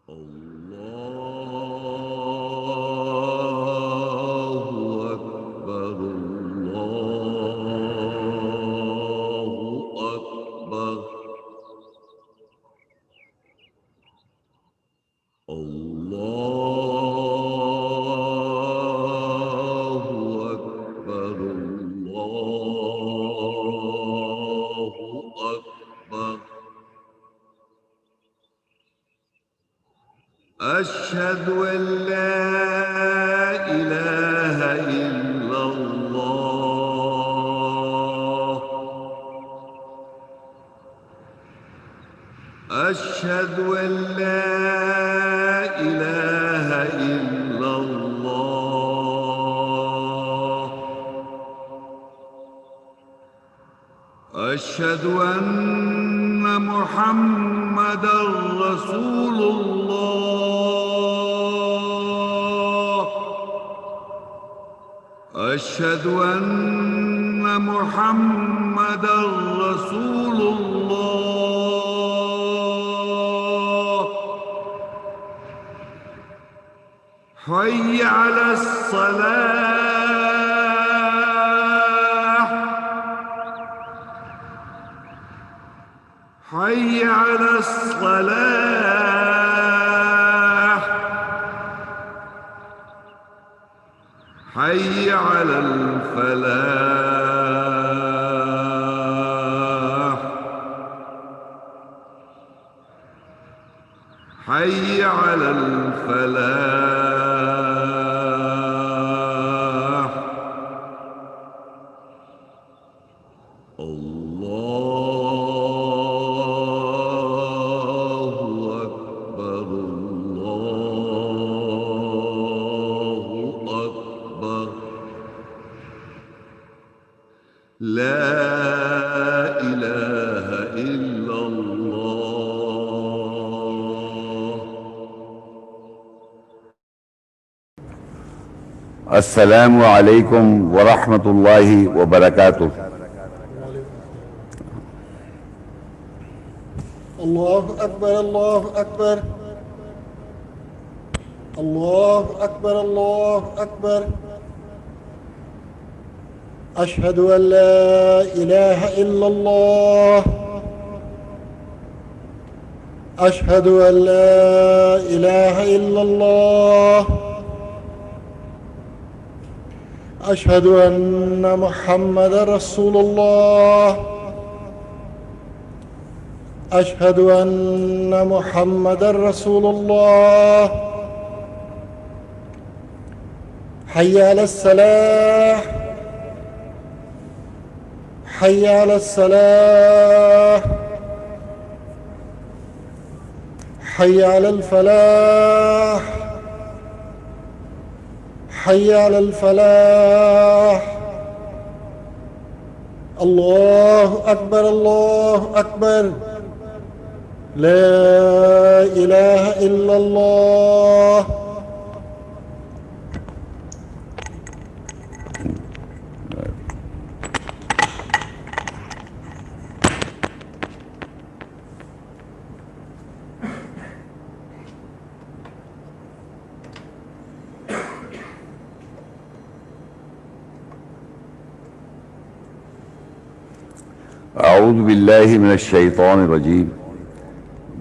الله أكبر الله أكبر الله أكبر الله أكبر أشهد أن لا إله إلا الله أشهد أن لا إله إلا الله أشهد أن محمدًا رسول الله أشهد أن محمدًا رسول الله حي على الصلاة حي على الصلاة حي على الفلاح حي على الفلاح الله أكبر الله أكبر لا إله إلا الله. السلام علیکم ورحمۃ اللہ وبرکاتہ. اللہ اکبر اللہ اکبر اللہ اکبر اللہ اکبر اشہد ان لا الہ الا اللہ اشہد ان لا الہ الا اللہ اشہد ان محمد رسول اللہ اشہد ان محمد رسول اللہ حی علی الصلاة حی علی الصلاة حی علی الفلاح حی علی الفلاح اللہ اکبر لا الہ الا اللہ. اعوذ باللہ من الشیطان الرجیم.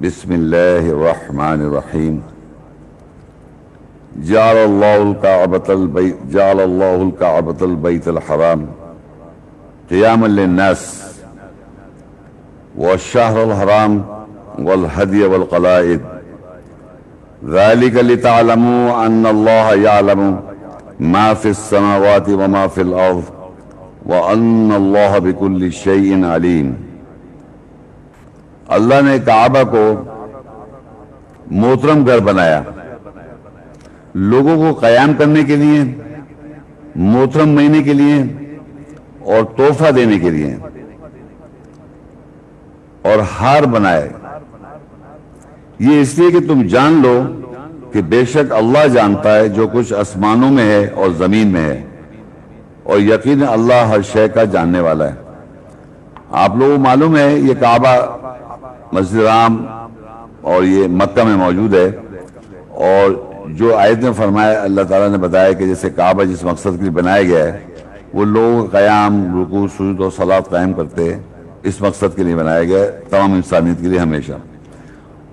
بسم اللہ الرحمن الرحیم. جعل اللہ الکعبۃ البیت الحرام قیاما للناس والشہر الحرام والہدی والقلائد ذلک لتعلموا ان اللہ یعلم ما فی السماوات وما فی الارض وَأَنَّ اللَّهَ بِكُلِّ شَيْءٍ عَلِيمٌ. اللہ نے کعبہ کو محترم گھر بنایا لوگوں کو قیام کرنے کے لیے، محترم مہینے کے لیے اور تحفہ دینے کے لیے، اور ہار بنائے. یہ اس لیے کہ تم جان لو کہ بے شک اللہ جانتا ہے جو کچھ آسمانوں میں ہے اور زمین میں ہے، اور یقین اللہ ہر شے کا جاننے والا ہے. آپ لوگوں کو معلوم ہے یہ کعبہ مسجد حرام اور یہ مکہ میں موجود ہے. اور جو آیت میں فرمایا اللہ تعالیٰ نے بتایا کہ جیسے کعبہ جس مقصد کے لیے بنایا گیا ہے وہ لوگ قیام، رکوع، سجود اور صلات قائم کرتے ہیں، اس مقصد کے لیے بنایا گیا ہے تمام انسانیت کے لیے ہمیشہ.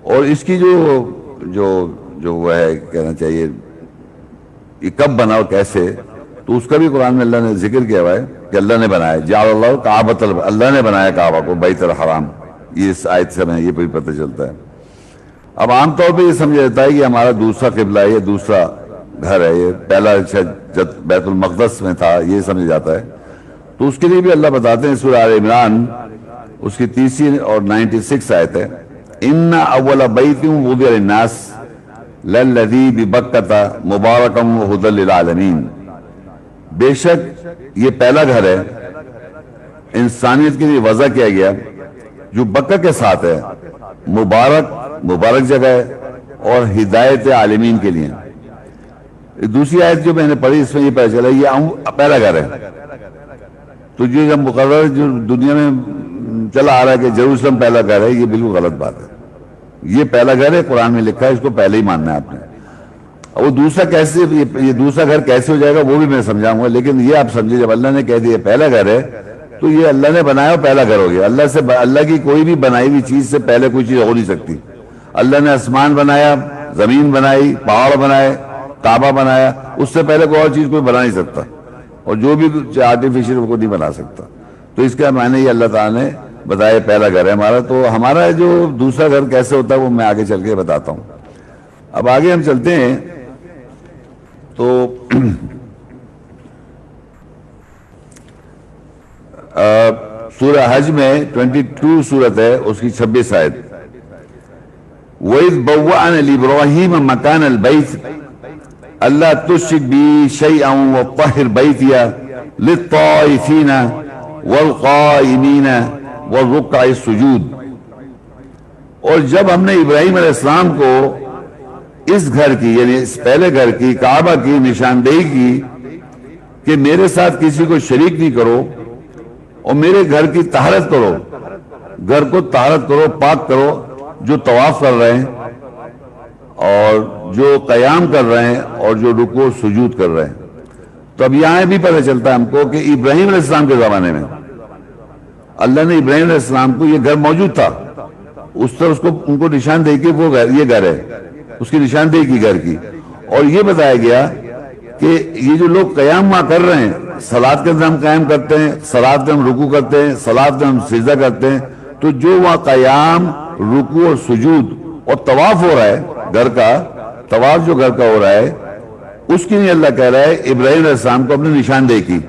اور اس کی جو وہ ہے کہنا چاہیے یہ کب بنا اور کیسے، تو اس کا بھی قرآن میں اللہ نے ذکر کیا ہوا ہے کہ اللہ نے بنایا، جعل اللہ کعبۃ، اللہ نے بنایا کعبہ کو بیت الحرام. یہ اس آیت سے ہمیں یہ بھی پتہ چلتا ہے. اب عام طور پہ یہ سمجھا جاتا ہے کہ ہمارا دوسرا قبلہ ہے، یہ دوسرا گھر ہے، یہ پہلا جب بیت المقدس میں تھا یہ سمجھا جاتا ہے. تو اس کے لیے بھی اللہ بتاتے ہیں سورہ آل عمران اس کی 30 اور 96 آیت ہے، ان اول بیت وضع للناس للذی ببکۃ مبارکا وہدی للعالمین. بے شک یہ پہلا گھر ہے انسانیت کے لیے وضع کیا گیا جو بکہ کے ساتھ ہے، مبارک جگہ ہے اور ہدایت عالمین کے لیے. دوسری آیت جو میں نے پڑھی اس میں یہ پتہ چلا یہ پہلا گھر ہے. تو یہ جب مقرر جو دنیا میں چلا آ رہا ہے کہ جیروسلم پہلا گھر ہے، یہ بالکل غلط بات ہے. یہ پہلا گھر ہے، قرآن میں لکھا ہے، اس کو پہلے ہی ماننا ہے آپ نے. وہ دوسرا کیسے، یہ دوسرا گھر کیسے ہو جائے گا وہ بھی میں سمجھاؤں گا، لیکن یہ آپ سمجھے جب اللہ نے کہہ دیا پہلا گھر ہے تو یہ اللہ نے بنایا اور پہلا گھر ہو گیا. اللہ کی کوئی بھی بنائی ہوئی چیز سے پہلے کوئی چیز ہو نہیں سکتی. اللہ نے آسمان بنایا، زمین بنائی، پہاڑ بنائے، کعبہ بنایا، اس سے پہلے کوئی اور چیز کوئی بنا نہیں سکتا، اور جو بھی آرٹیفیشل وہ کو نہیں بنا سکتا. تو اس کا معنی یہ اللہ تعالیٰ نے بتایا پہلا گھر ہے ہمارا. تو ہمارا جو دوسرا گھر کیسے ہوتا ہے وہ میں آگے چل کے بتاتا ہوں. اب آگے ہم چلتے ہیں تو سورہ حج میں 22 سورت ہے، اس کی 26 آیت، وَإِذْ بَوَّأْنَا لِإِبْرَاهِيمَ مَكَانَ الْبَيْتِ أَلَّا تُشْرِكْ بِي شَيْئًا وَطَّهِّرْ بَيْتِيَ لِلطَّائِفِينَ وَالْقَائِمِينَ وَالرُّكَّعِ السُّجُودِ. اور جب ہم نے ابراہیم علیہ السلام کو اس گھر کی یعنی اس پہلے گھر کی کعبہ کی نشاندہی کی کہ میرے ساتھ کسی کو شریک نہیں کرو اور میرے گھر کی طہارت کرو، گھر کو طہارت کرو، پاک کرو، جو طواف کر رہے ہیں اور جو قیام کر رہے ہیں اور جو رکوع سجود کر رہے ہیں. تو اب یہاں بھی پتہ چلتا ہے ہم کو کہ ابراہیم علیہ السلام کے زمانے میں اللہ نے ابراہیم علیہ السلام کو یہ گھر موجود تھا، اس طرح ان کو نشاندہی کی وہ گھر یہ گھر ہے، اس کی نشاندہی کی گھر کی. اور یہ بتایا گیا کہ یہ جو لوگ قیام وہاں کر رہے ہیں، صلاۃ کے اندر ہم قیام کرتے ہیں، صلاۃ میں ہم رکوع کرتے ہیں، صلاۃ میں ہم سجدہ کرتے ہیں، تو جو وہاں قیام، رکوع اور سجود اور طواف ہو رہا ہے، گھر کا طواف جو گھر کا ہو رہا ہے، اس کی نہیں اللہ کہہ رہا ہے ابراہیم علیہ السلام کو اپنے نشاندہی کی.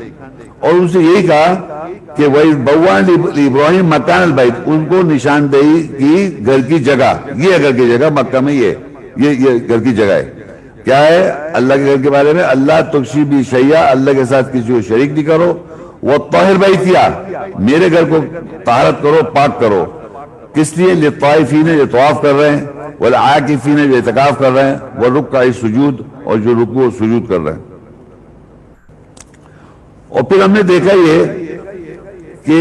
اور ان سے یہی کہا کہ وَإِذْ بَوَّأْنَا لِإِبْرَاهِيمَ مَكَانَ الْبَيْتِ، ان کو نشاندہی کی گھر کی جگہ، یہ ہے گھر کی جگہ مکہ میں، یہ گھر کی جگہ ہے. کیا ہے اللہ کے گھر کے بارے میں؟ اللہ تُشْرِكْ بِي شَيْئًا، اللہ کے ساتھ کسی کو شریک نہیں کرو، وَطَّهِّرْ بَيْتِيَ، میرے گھر کو طہارت کرو، پاک کرو. کس لیے؟ للطائفین، جو طواف کر رہے ہیں، والعاکفین، جو اعتکاف کر رہے ہیں، والرکع السجود، اور جو رکوع اور سجود کر رہے ہیں. اور پھر ہم نے دیکھا یہ کہ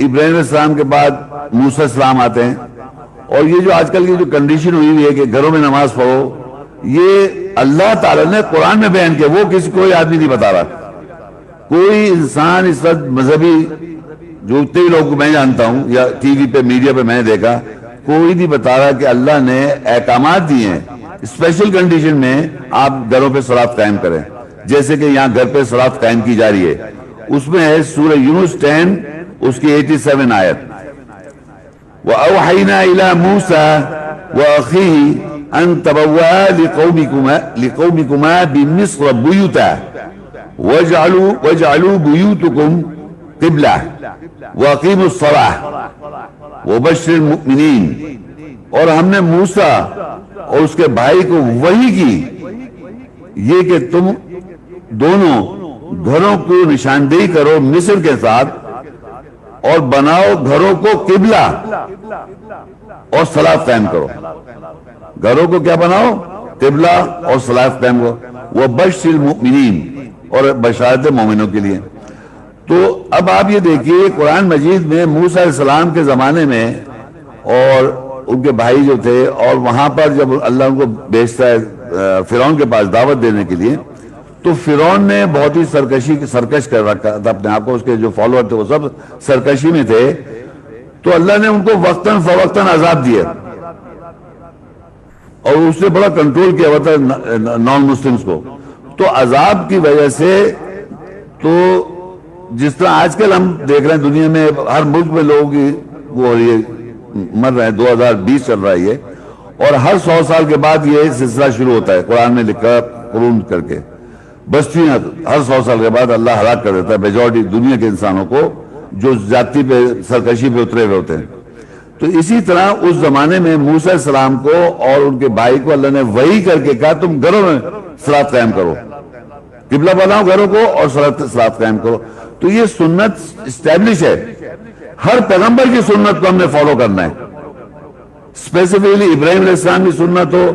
ابراہیم علیہ السلام کے بعد موسیٰ علیہ السلام آتے ہیں، اور یہ جو آج کل کی جو کنڈیشن ہوئی ہوئی ہے کہ گھروں میں نماز پڑھو، یہ اللہ تعالیٰ نے قرآن میں بیان کیا، وہ کوئی آدمی نہیں بتا رہا. کوئی انسان اس وقت مذہبی جو اتنے بھی لوگوں کو میں جانتا ہوں یا ٹی وی پہ میڈیا پہ میں نے دیکھا، کوئی نہیں بتا رہا کہ اللہ نے احکامات دیے ہیں اسپیشل کنڈیشن میں آپ گھروں پہ صلاۃ قائم کریں، جیسے کہ یہاں گھر پہ صلاۃ قائم کی جا رہی ہے. اس میں ہے سورہ یونس 10 اس کی 87 آیت، وَأَوْحَيْنَا إِلَى مُوسَى وَأَخِيهِ أَن تَبَوَّآ لِقَوْمِكُمَا بِمِصْرَ بُيُوتًا وَاجْعَلُوا بُيُوتَكُمْ قِبْلَةً وَأَقِیمُوا الصَّلَاةَ وَبَشِّرِ الْمُؤْمِنِینَ. اور ہم نے موسیٰ اور اس کے بھائی کو وحی کی یہ کہ تم دونوں گھروں کو نشاندہی کرو مصر کے ساتھ، اور بناؤ گھروں کو قبلہ اور صلاۃ قائم کرو. گھروں کو کیا بناؤ؟ قبلہ اور صلاۃ قائم کرو. وَبَشِّرِ الْمُؤْمِنِینَ، اور بشارت مومنوں کے لیے. تو اب آپ یہ دیکھیے قرآن مجید میں موسیٰ علیہ السلام کے زمانے میں اور ان کے بھائی جو تھے، اور وہاں پر جب اللہ ان کو بھیجتا ہے فرعون کے پاس دعوت دینے کے لیے، تو فرعون نے بہت ہی سرکش کر رکھا تھا اپنے آپ کو، اس کے جو فالوور تھے وہ سب سرکشی میں تھے، تو اللہ نے ان کو وقتاً فوقتاً عذاب دیا، اور اس نے بڑا کنٹرول کیا ہوا تھا نان مسلمز کو۔ تو عذاب کی وجہ سے، تو جس طرح آج کل ہم دیکھ رہے ہیں دنیا میں ہر ملک میں لوگوں کی وہ یہ مر رہے ہیں، 2020 چل رہا ہے یہ، اور ہر 100 سال کے بعد یہ سلسلہ شروع ہوتا ہے، قرآن میں لکھا قرون کر کے، بستیاں ہر 100 سال کے بعد اللہ ہلاک کر دیتا ہے میجورٹی دنیا کے انسانوں کو جو زیادتی پہ سرکشی پہ اترے ہوئے ہوتے ہیں۔ تو اسی طرح اس زمانے میں موسیٰ علیہ السلام کو اور ان کے بھائی کو اللہ نے وحی کر کے کہا تم گھروں میں صلاۃ قائم کرو، قبلہ بناؤ گھروں کو اور صلاۃ قائم کرو۔ تو یہ سنت اسٹیبلش ہے، ہر پیغمبر کی سنت کو ہم نے فالو کرنا ہے، اسپیسیفکلی ابراہیم علیہ السلام کی سنت ہو،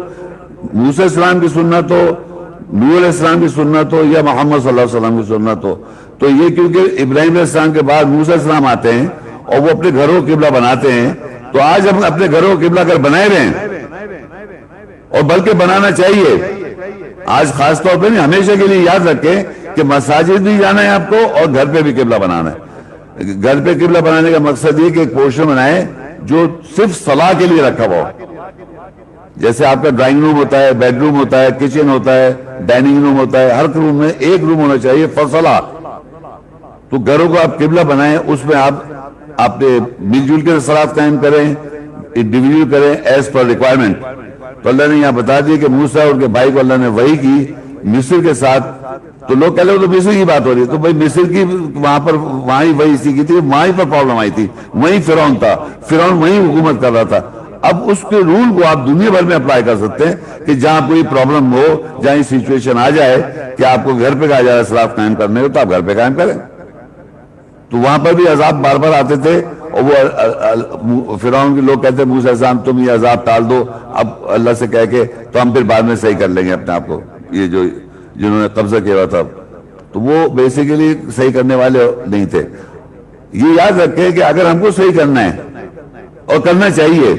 موسیٰ علیہ السلام کی سنت ہو، نوح علیہ السلام کی سنت ہو، یا محمد صلی اللہ علیہ وسلم کی سنت ہو۔ تو یہ کیونکہ ابراہیم علیہ السلام کے بعد موسیٰ علیہ السلام آتے ہیں اور وہ اپنے گھروں کو قبلہ بناتے ہیں، تو آج ہم اپنے گھروں کو قبلہ کر بنائے رہے ہیں، اور بلکہ بنانا چاہیے۔ آج خاص طور پہ نہیں، ہمیشہ کے لیے یاد رکھیں کہ مساجد بھی جانا ہے آپ کو اور گھر پہ بھی قبلہ بنانا ہے۔ گھر پہ قبلہ بنانے کا مقصد یہ کہ ایک پورشن بنائے جو صرف صلاح کے لیے رکھا ہوا ہو، جیسے آپ کا ڈرائنگ روم ہوتا ہے، بیڈ روم ہوتا ہے، کچن ہوتا ہے، ڈائننگ روم ہوتا ہے، ہر روم میں ایک روم ہونا چاہیے فصلہ۔ تو گھروں کو آپ قبلہ بنائیں، اس میں آپ مل جل کے صلاۃ قائم کریں، انڈیویجول کریں ایز پر ریکوائرمنٹ۔ تو اللہ نے یہاں بتا دیا کہ موسیٰ اور ان کے بھائی کو اللہ نے وحی کی مصر کے ساتھ۔ تو لوگ کہہ لے تو مصر کی بات ہو رہی ہے، تو بھائی مصر کی وہاں ہی وحی اسی کی تھی، وہاں ہی پر پرابلم آئی تھی، وہیں فرعون تھا، فرعون وہیں حکومت کر رہا تھا۔ اب اس کے رول کو آپ دنیا بھر میں اپلائی کر سکتے ہیں کہ جہاں کوئی پرابلم ہو، جہاں یہ سچویشن آ جائے کہ آپ کو گھر پہ کہا جائے صلاۃ قائم کرنے کو، تو آپ گھر پہ قائم کریں۔ تو وہاں پر بھی عذاب بار بار آتے تھے، اور وہ فرعون کے لوگ کہتے ہیں موسیٰ علیہ السلام تم یہ عذاب ٹال دو، اب اللہ سے کہہ کے تو ہم پھر بعد میں صحیح کر لیں گے اپنے آپ کو، یہ جو جنہوں نے قبضہ کیا ہوا تھا۔ تو وہ بیسیکلی صحیح کرنے والے نہیں تھے۔ یہ یاد رکھیں کہ اگر ہم کو صحیح کرنا ہے اور کرنا چاہیے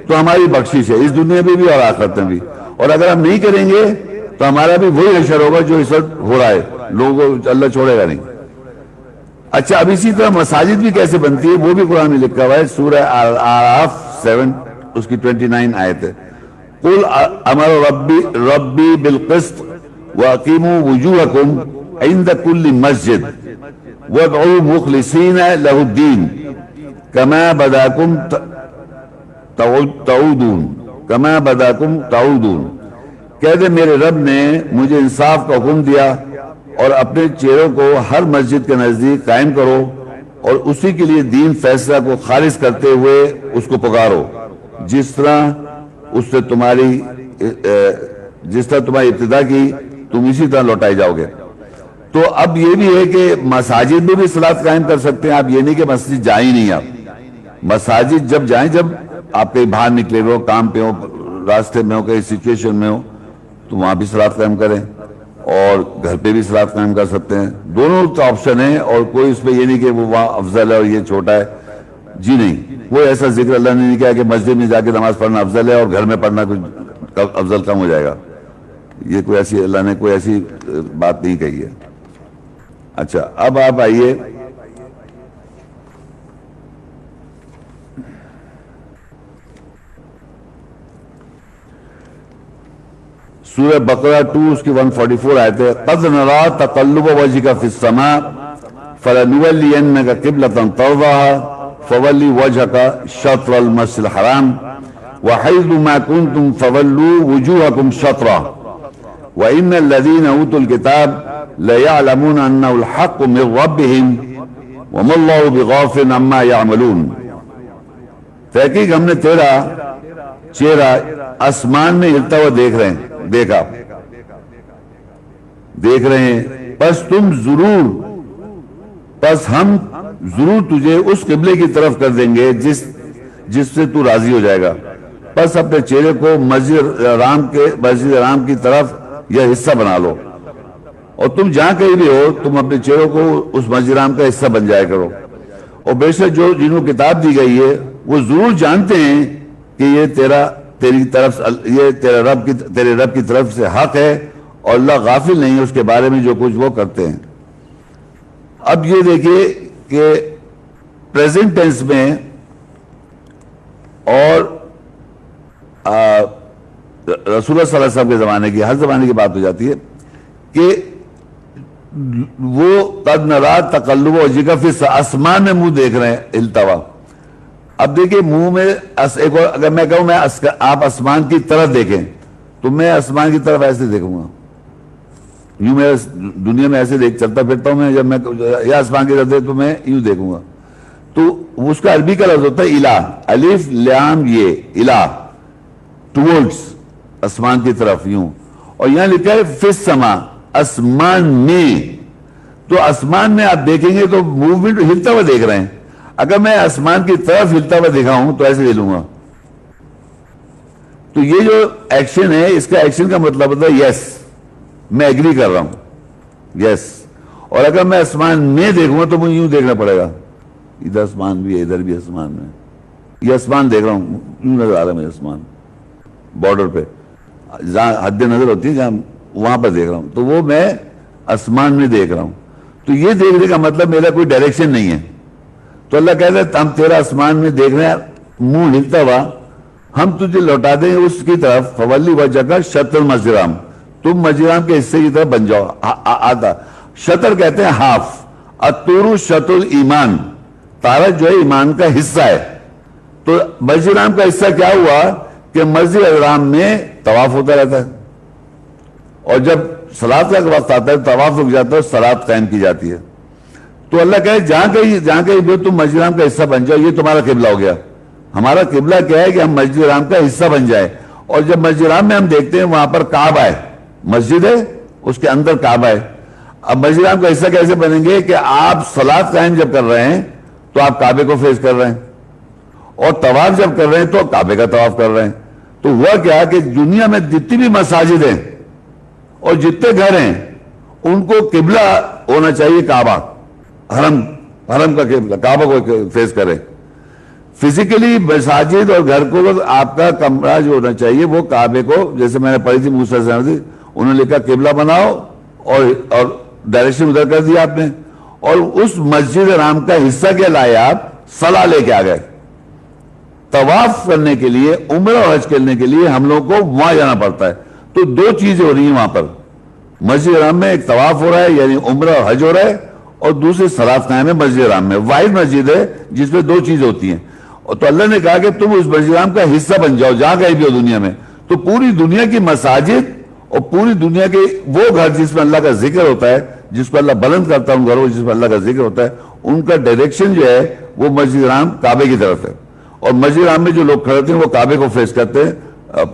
تو ہماری بخشش ہے اس دنیا میں بھی اور آخرت میں بھی، اور اگر ہم نہیں کریں گے تو ہمارا بھی وہی حشر ہوگا جو اس وقت ہو رہا ہے، لوگوں کو اللہ چھوڑے گا نہیں۔ اچھا، اب اسی طرح مساجد بھی کیسے بنتی ہے وہ بھی قرآن میں لکھا ہوا ہے، سورہ اعراف 7 اس کی 29 آیت ہے۔ قل امر ربی بالقسط واقیموا وجوہکم عند کل مسجد وادعوا مخلصین لہ الدین کما بداکم تعودون۔ کہہ دے میرے رب نے مجھے انصاف کا حکم دیا اور اپنے چہروں کو ہر مسجد کے نزدیک قائم کرو، اور اسی کے لیے دین فیصلہ کو خالص کرتے ہوئے اس کو پکارو، جس طرح تمہاری ابتدا کی تم اسی طرح لوٹائے جاؤ گے۔ تو اب یہ بھی ہے کہ مساجد میں بھی صلاۃ قائم کر سکتے ہیں آپ، یہ نہیں کہ مسجد جائیں ہی نہیں آپ، مساجد جب جائیں جب آپ کہیں باہر نکلے ہو، کام پہ ہو، راستے میں ہو، کہیں سچویشن میں ہو، تو وہاں بھی صلاۃ قائم کریں، اور گھر پہ بھی صلاۃ قائم کر سکتے ہیں، دونوں آپشن ہیں، اور کوئی اس پہ یہ نہیں کہ وہ وہاں افضل ہے اور یہ چھوٹا ہے، جی نہیں، کوئی ایسا ذکر اللہ نے نہیں کہا کہ مسجد میں جا کے نماز پڑھنا افضل ہے اور گھر میں پڑھنا کچھ افضل کم ہو جائے گا، یہ کوئی ایسی اللہ نے کوئی ایسی بات نہیں کہی ہے۔ اچھا، اب آپ آئیے سورہ بقرہ 2 اس کی 144 آیت ہے۔ قد نرا تقلب وجهك في السماء فلنولينك قبلة ترضاها فول وجهك شطر المسجد الحرام وحيث ما كنتم فولوا وجوهكم شطره وإن الذين أوتوا الكتاب ليعلمون أنه الحق من ربهم وما الله بغافل عما يعملون۔ تحقیق ہم نے تیرا چہرہ آسمان میں ہلتا ہوا دیکھ رہے ہیں، پس ہم ضرور تجھے اس قبلے کی طرف کر دیں گے جس سے تو راضی ہو جائے گا، پس اپنے چہرے کو مسجد حرام کی طرف یا حصہ بنا لو، اور تم جہاں کہیں بھی ہو تم اپنے چہروں کو اس مسجد حرام کا حصہ بن جایا کرو۔ اور بے شک جنہوں کتاب دی گئی ہے وہ ضرور جانتے ہیں کہ یہ تیری طرف، یہ تیرے رب کی طرف سے حق ہے اور اللہ غافل نہیں ہے اس کے بارے میں جو کچھ وہ کرتے ہیں۔ اب یہ دیکھیے کہ پریزنٹ ٹینس میں اور رسول اللہ صلی اللہ علیہ وسلم کے زمانے کی، ہر زمانے کی بات ہو جاتی ہے کہ وہ قد نرا تقلب وجهک فی السماء، آسمان میں منہ دیکھ رہے ہیں ہلتا ہوا۔ اب دیکھیے منہ میں اگر میں کہوں آپ آسمان کی طرف دیکھیں تو میں آسمان کی طرف ایسے دیکھوں گا، یوں میں دنیا میں ایسے چلتا پھرتا ہوں، میں جب میں یا آسمان کی طرف دیکھ تو میں یوں دیکھوں گا، تو اس کا عربی کا لفظ ہوتا ہے الہ، الف لام یہ الہ، ٹورڈز، آسمان کی طرف یوں، اور یہاں لکھا ہے فی السماء، آسمان میں، تو آسمان میں آپ دیکھیں گے تو موومنٹ ہلتا ہوا دیکھ رہے ہیں۔ اگر میں آسمان کی طرف ہلتا ہوا دیکھا ہوں تو ایسے لے لوں گا، تو یہ جو ایکشن ہے اس کا ایکشن کا مطلب ہوتا ہے یس، میں ایگری کر رہا ہوں، یس۔ اور اگر میں آسمان میں دیکھوں گا تو مجھے یوں دیکھنا پڑے گا، ادھر آسمان بھی ہے ادھر بھی آسمان میں، یہ آسمان دیکھ رہا ہوں، یوں نظر آ رہا ہے مجھے آسمان بارڈر پہ جہاں حد نظر ہوتی ہے، جہاں وہاں پر دیکھ رہا ہوں، تو وہ میں آسمان میں دیکھ رہا ہوں۔ تو یہ دیکھنے کا مطلب میرا کوئی ڈائریکشن نہیں ہے۔ تو اللہ کہتا ہے ہم تیرا آسمان میں دیکھ رہے ہیں منہ ہلتا ہوا، ہم تجھے لوٹا دیں گے اس کی طرف، فولی وجہک شطر المسجد الحرام، تم مسجد الحرام کے حصے کی طرف بن جاؤ، آدھا شطر کہتے ہیں ہاف، الطور شطر الایمان، تارہ جو ہے ایمان کا حصہ ہے۔ تو مسجد الحرام کا حصہ کیا ہوا کہ مسجد الحرام میں طواف ہوتا رہتا ہے، اور جب صلاۃ کا وقت آتا ہے طواف رک جاتا ہے، صلاۃ قائم کی جاتی ہے۔ تو اللہ کہے جہاں کہیں بھی تم مسجد الحرام کا حصہ بن جاؤ، یہ تمہارا قبلہ ہو گیا۔ ہمارا قبلہ کیا ہے کہ ہم مسجد الحرام کا حصہ بن جائے، اور جب مسجد الحرام میں ہم دیکھتے ہیں وہاں پر کعبہ ہے، مسجد ہے اس کے اندر کعبہ ہے۔ اب مسجد الحرام کا حصہ کیسے بنیں گے کہ آپ صلاۃ قائم جب کر رہے ہیں تو آپ کعبے کو فیس کر رہے ہیں، اور طواف جب کر رہے ہیں تو کعبے کا طواف کر رہے ہیں۔ تو ہوا کیا کہ دنیا میں جتنی بھی مساجد ہیں اور جتنے گھر ہیں ان کو قبلہ ہونا چاہیے کعبہ، حرم کا قبلہ، کعبہ کو فیس کرے۔ فزیکلی مساجد اور گھر کو آپ کا کمرہ جو ہونا چاہیے وہ کعبے کو، جیسے میں نے پڑھی تھی موسیٰ علیہ السلام، انہوں نے لکھا قبلہ بناؤ اور ڈائریکشن ادھر کر دیا آپ نے، اور اس مسجد حرام کا حصہ کے لائے آپ صلاح لے کے آ گئے۔ طواف کرنے کے لیے، عمرہ اور حج کرنے کے لیے ہم لوگوں کو وہاں جانا پڑتا ہے۔ تو دو چیزیں ہو رہی ہیں وہاں پر، مسجد حرام میں ایک طواف ہو رہا ہے یعنی عمرہ اور حج ہو رہا ہے، اور دوسری صلاۃ قائم ہے مسجد حرام میں۔ واحد مسجد ہے جس میں دو چیزیں ہوتی ہیں، اور تو اللہ نے کہا کہ تم اس مسجد حرام کا حصہ بن جاؤ جہاں کہیں بھی ہو دنیا میں۔ تو پوری دنیا کی مساجد اور پوری دنیا کے وہ گھر جس میں اللہ کا ذکر ہوتا ہے، جس کو اللہ بلند کرتا ہے، ان گھروں جس میں اللہ کا ذکر ہوتا ہے، ان کا ڈائریکشن جو ہے وہ مسجد حرام کعبے کی طرف ہے، اور مسجد حرام میں جو لوگ کھڑے ہوتے ہیں وہ کعبے کو فیس کرتے ہیں،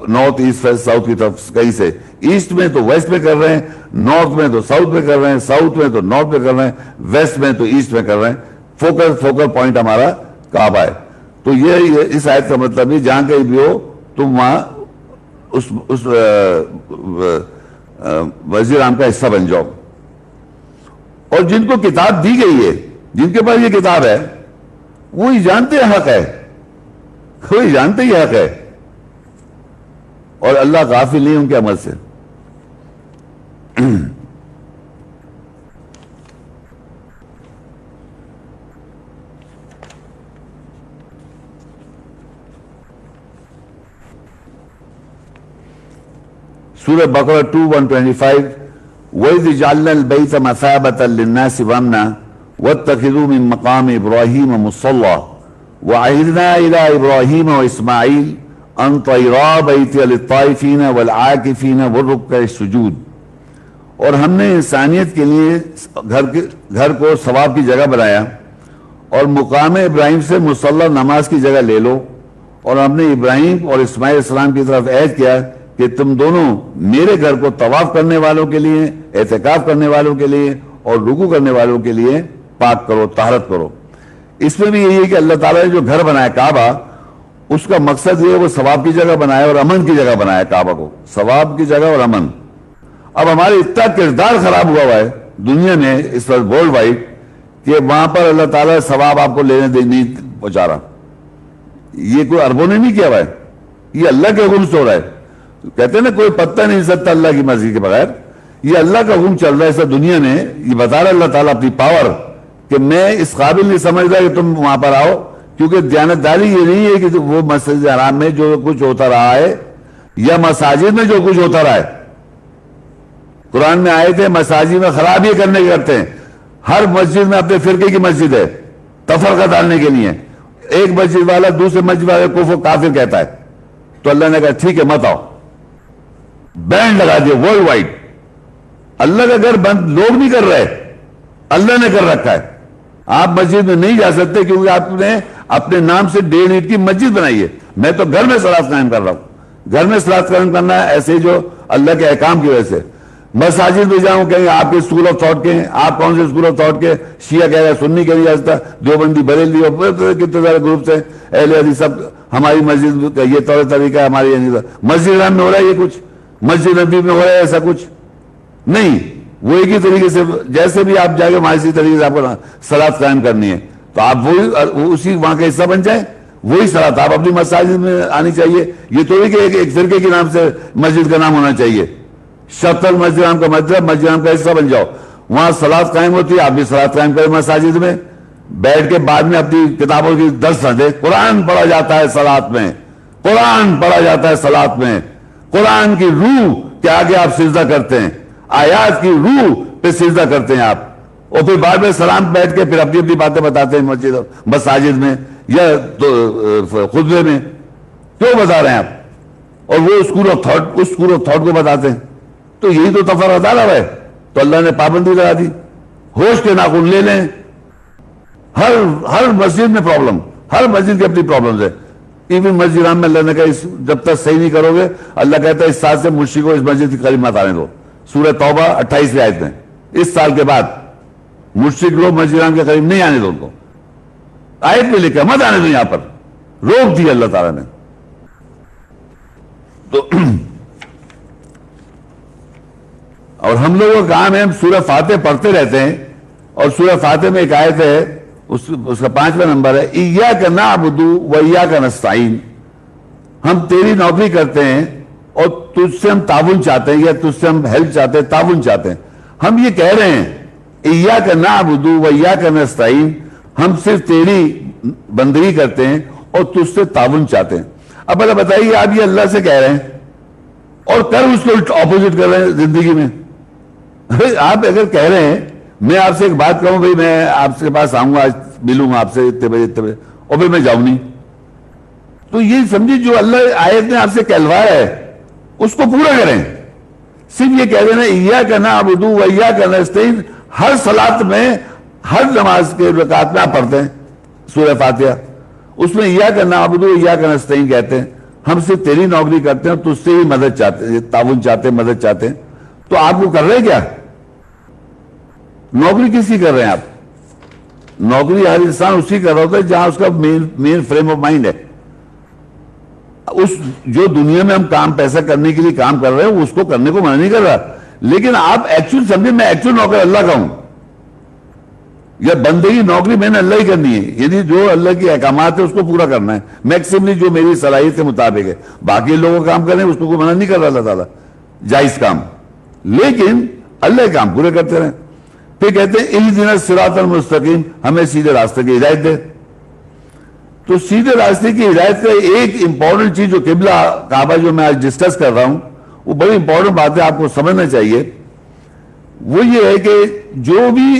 نارتھ ایسٹ ویسٹ ساؤتھ کی طرف کہیں سے، ایسٹ میں تو ویسٹ میں کر رہے ہیں، نارتھ میں تو ساؤتھ میں کر رہے ہیں، ساؤتھ میں تو نارتھ میں کر رہے ہیں، ویسٹ میں تو ایسٹ میں کر رہے ہیں۔ فوکل پوائنٹ ہمارا کعبہ ہے۔ تو یہ اس آیت کا مطلب ہے جہاں کہیں بھی ہو تم وہاں اس مسجد حرام کا حصہ بن جاؤ۔ اور جن کو کتاب دی گئی ہے، جن کے پاس یہ کتاب ہے، وہی جانتے ہیں حق ہے، وہی جانتے ہی حق ہے، اور اللہ غافل نہیں ان کے عمل سے۔ سورہ بقرہ 2:125 وَإِذْ جَعَلْنَا الْبَيْتَ مَثَابَةً لِلنَّاسِ وَأَمْنًا وَاتَّخِذُوا مِن مَّقَامِ إِبْرَاهِيمَ مُصَلًّى وَعَهِدْنَا إِلَىٰ إِبْرَاهِيمَ وَإِسْمَاعِيلَ أَن طَهِّرَا بَيْتِيَ لِلطَّائِفِينَ وَالْعَاكِفِينَ وَالرُّكَّعِ السُّجُودِ، اور ہم نے انسانیت کے لیے گھر کو ثواب کی جگہ بنایا، اور مقام ابراہیم سے مصلی نماز کی جگہ لے لو، اور ہم نے ابراہیم اور اسماعیل علیہ السلام کی طرف عہد کیا کہ تم دونوں میرے گھر کو طواف کرنے والوں کے لیے، اعتکاف کرنے والوں کے لیے اور رکوع کرنے والوں کے لیے پاک کرو، طہارت کرو۔ اس میں بھی یہی ہے کہ اللہ تعالیٰ نے جو گھر بنایا کعبہ، اس کا مقصد یہ ہے وہ ثواب کی جگہ بنایا اور امن کی جگہ بنایا کعبہ کو، ثواب کی جگہ اور امن۔ اب ہمارے اتنا کردار خراب ہوا ہے دنیا میں اس وقت ورلڈ وائڈ کہ وہاں پر اللہ تعالیٰ ثواب آپ کو لینے نہیں پہنچا رہا۔ یہ کوئی عربوں نے نہیں کیا ہوا ہے، یہ اللہ کے حکم سے ہو رہا ہے. کہتے ہیں نا کوئی پتہ نہیں سکتا اللہ کی مرضی کے بغیر. یہ اللہ کا حکم چل رہا ہے اس دنیا میں. یہ بتا رہا ہے اللہ تعالیٰ اپنی پاور کہ میں اس قابل نہیں سمجھتا کہ تم وہاں پر آؤ, کیونکہ دیانتداری یہ نہیں ہے کہ وہ مسجد حرام میں جو کچھ ہوتا رہا ہے یا مساجد میں جو کچھ ہوتا رہا ہے. قرآن میں آئے تھے مساجد میں خراب یہ کرنے کے کرتے ہیں. ہر مسجد میں اپنے فرقے کی مسجد ہے, تفرقہ ڈالنے کے لیے. ایک مسجد والا دوسرے مسجد والے کو کافر کہتا ہے, تو اللہ نے کہا ٹھیک ہے مت آؤ, بینڈ لگا دیا ورلڈ وائڈ. اللہ کا گھر بند لوگ نہیں کر رہے, اللہ نے کر رکھا ہے. آپ مسجد میں نہیں جا سکتے کیونکہ آپ نے اپنے نام سے 1.5 اینٹ کی مسجد بنائی ہے. میں تو گھر میں صلاۃ قائم کر رہا ہوں. گھر میں صلاۃ قائم کرنا ہے ایسے جو اللہ کے احکام کی وجہ سے. مساجد میں جاؤں کہیں آپ کے اسکول آف تھاٹ کے ہیں, آپ کون سے اسکول آف تھاٹ کے, شیعہ کہہ رہے ہیں سنی کے نہیں جاتا, دیوبندی بریلوی اور کتنے سارے گروپس ہیں, اہل حدیث سب. ہماری مسجد کا یہ طور طریقہ ہے, ہماری مسجد حرام میں ہو رہا ہے یہ کچھ, مسجد نبی میں ہو رہا ہے ایسا کچھ نہیں. وہ ایک ہی طریقے سے جیسے بھی آپ جا کے وہاں اسی طریقے سے آپ کو صلاۃ قائم کرنی ہے تو آپ وہی اسی وہاں کا حصہ بن جائیں, وہی صلاۃ آپ اپنی مساجد میں آنی چاہیے. یہ تو نہیں کہ ایک فرقے کے نام سے مسجد کا نام ہونا چاہیے. شطر مسجد حرام کا مطلب مسجد حرام کا حصہ بن جاؤ, وہاں صلاۃ قائم ہوتی ہے, آپ بھی صلاۃ قائم کریں مساجد میں. بیٹھ کے بعد میں اپنی کتابوں کی درس نہ دے. قرآن پڑھا جاتا ہے صلاۃ میں, قرآن پڑھا جاتا ہے صلاۃ میں. قرآن کی روح کے آگے آپ سجدہ کرتے ہیں, آیات کی روح پہ سجدہ کرتے ہیں آپ, اور پھر بعد میں سلام بیٹھ کے پھر اپنی اپنی باتیں بتاتے ہیں مساجد میں یا خطبے میں. کیوں بتا رہے ہیں آپ؟ اور وہ اسکول آف تھاٹ کو بتاتے ہیں. تو یہی تو تفرقہ ڈالا ہے. تو اللہ نے پابندی لگا دی. ہوش کے ناخن لے لیں. ہر مسجد میں پرابلم, ہر مسجد کی اپنی پرابلمز ہے. ایون مسجد حرام میں اللہ نے کہا جب تک صحیح نہیں کرو گے, اللہ کہتا ہے اس سال سے مشرک کو اس مسجد کے قریب مت آنے دو. سورہ توبہ 28 آیت میں اس سال کے بعد مشرک لوگ مسجد حرام کے قریب نہیں آنے دو. ان کو آیت میں لکھا مت آنے دو, یہاں پر روک دی اللہ تعالیٰ نے. تو اور ہم لوگوں کا کام ہے ہم سورہ فاتح پڑھتے رہتے ہیں, اور سورہ فاتح میں ایک آیت ہے اس کا 5واں نمبر ہے ایاک نعبد و ایاک نستعین. ہم تیری نوکری کرتے ہیں اور تجھ سے ہم تعاون چاہتے ہیں, یا تجھ سے ہم ہیلپ چاہتے ہیں, تعاون چاہتے ہیں. ہم یہ کہہ رہے ہیں ایاک نعبد و ایاک نستعین, ہم صرف تیری بندگی کرتے ہیں اور تجھ سے تعاون چاہتے ہیں. اب اللہ بتائیے آپ یہ اللہ سے کہہ رہے ہیں اور کر اس کو اپوزٹ کر رہے ہیں زندگی میں. آپ اگر کہہ رہے ہیں میں آپ سے ایک بات کہوں بھائی میں آپ کے پاس آؤں گا, ملوں گا آپ سے اتنے بجے اور پھر میں جاؤں نہیں, تو یہ سمجھے جو اللہ آیت نے آپ سے کہلوایا ہے اس کو پورا کریں. صرف یہ کہہ دینا ایاک نعبد و ایاک نستعین ہر صلاۃ میں ہر نماز کے رکعت میں آپ پڑھتے ہیں سورہ فاتحہ, اس میں ایاک نعبد و ایاک نستعین کہتے ہیں. ہم صرف تیری نوکری کرتے ہیں اور تجھ سے ہی مدد چاہتے ہیں, تعاون چاہتے ہیں, مدد چاہتے ہیں. تو آپ کو کر رہے کیا؟ نوکری کس کی کر رہے ہیں آپ؟ نوکری ہر انسان اسی کر رہا ہوتا ہے جہاں اس کا مین فریم آف مائنڈ ہے. اس جو دنیا میں ہم کام پیسہ کرنے کے لیے کام کر رہے ہیں اس کو کرنے کو منع نہیں کر رہا, لیکن آپ ایکچوئل سمجھے میں ایکچوئل نوکر اللہ کا ہوں, یا بندگی نوکری میں نے اللہ ہی کرنی ہے, یعنی جو اللہ کے احکامات ہیں اس کو پورا کرنا ہے میکسیملی جو میری صلاحیت کے مطابق ہے. باقی لوگوں کا کام کرنے اس کو منع نہیں کر رہا اللہ تعالیٰ, جائز کام, لیکن اللہ کے کام پورے کرتے رہیں. پھر کہتے ہیں اہدنا الصراط المستقیم, ہمیں سیدھے راستے کی ہدایت دے. تو سیدھے راستے کی ہدایت کا ایک امپورٹنٹ چیز جو قبلہ کعبہ جو میں آج ڈسکس کر رہا ہوں وہ بڑی امپورٹنٹ بات ہے, آپ کو سمجھنا چاہیے. وہ یہ ہے کہ جو بھی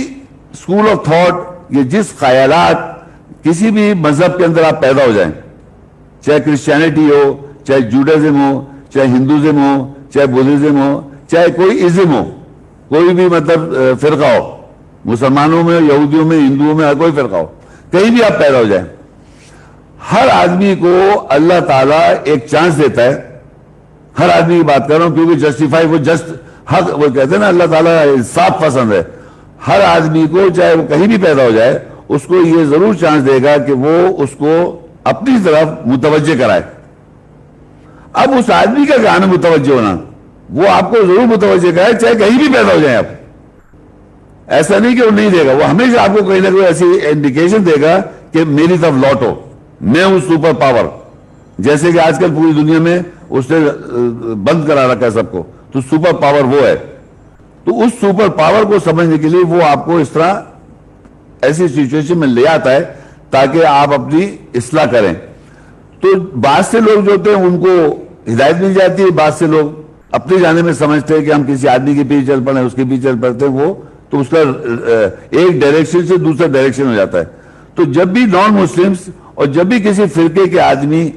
اسکول آف تھاٹ یا جس خیالات کسی بھی مذہب کے اندر آپ پیدا ہو جائیں, چاہے کرسچینٹی ہو, چاہے جوڈازم ہو, چاہے ہندوازم ہو, چاہے بدھزم ہو, چاہے کوئی ازم ہو, کوئی بھی مطلب فرقہ ہو, مسلمانوں میں, یہودیوں میں, ہندوؤں میں, کوئی فرقہ ہو, کہیں بھی آپ پیدا ہو جائیں, ہر آدمی کو اللہ تعالیٰ ایک چانس دیتا ہے. ہر آدمی کی بات کر رہا ہوں کیونکہ جسٹیفائی وہ جسٹ حق, وہ کہتے ہیں نا اللہ تعالیٰ انصاف پسند ہے. ہر آدمی کو چاہے وہ کہیں بھی پیدا ہو جائے اس کو یہ ضرور چانس دے گا کہ وہ اس کو اپنی طرف متوجہ کرائے. اب اس آدمی کا کام ہے متوجہ ہونا, وہ آپ کو ضرور متوجہ کرائے چاہے کہیں بھی پیدا ہو جائیں آپ. ایسا نہیں کہ وہ نہیں دے گا, وہ ہمیشہ آپ کو کہیں نہ کوئی ایسی انڈیکیشن دے گا کہ میری طرف لوٹو, میں ہوں سپر پاور, جیسے کہ آج کل پوری دنیا میں اس نے بند کرا رکھا ہے سب کو، تو سپر پاور وہ ہے. تو اس سپر پاور کو سمجھنے کے لیے وہ آپ کو اس طرح ایسی سچویشن میں لے آتا ہے تاکہ آپ اپنی اصلاح کریں. تو بعض سے لوگ جو ہوتے ہیں ان کو ہدایت مل جاتی ہے، بعض سے لوگ اپنے جانے میں سمجھتے ہیں کہ ہم کسی آدمی کے پیچھے چل پڑے ہیں، اس کے پیچھے چل پڑتے ہیں، وہ تو اس کا ایک ڈائریکشن سے دوسرا ڈائریکشن ہو جاتا ہے. تو جب بھی نان مسلمز اور جب بھی کسی فرقے کے آدمی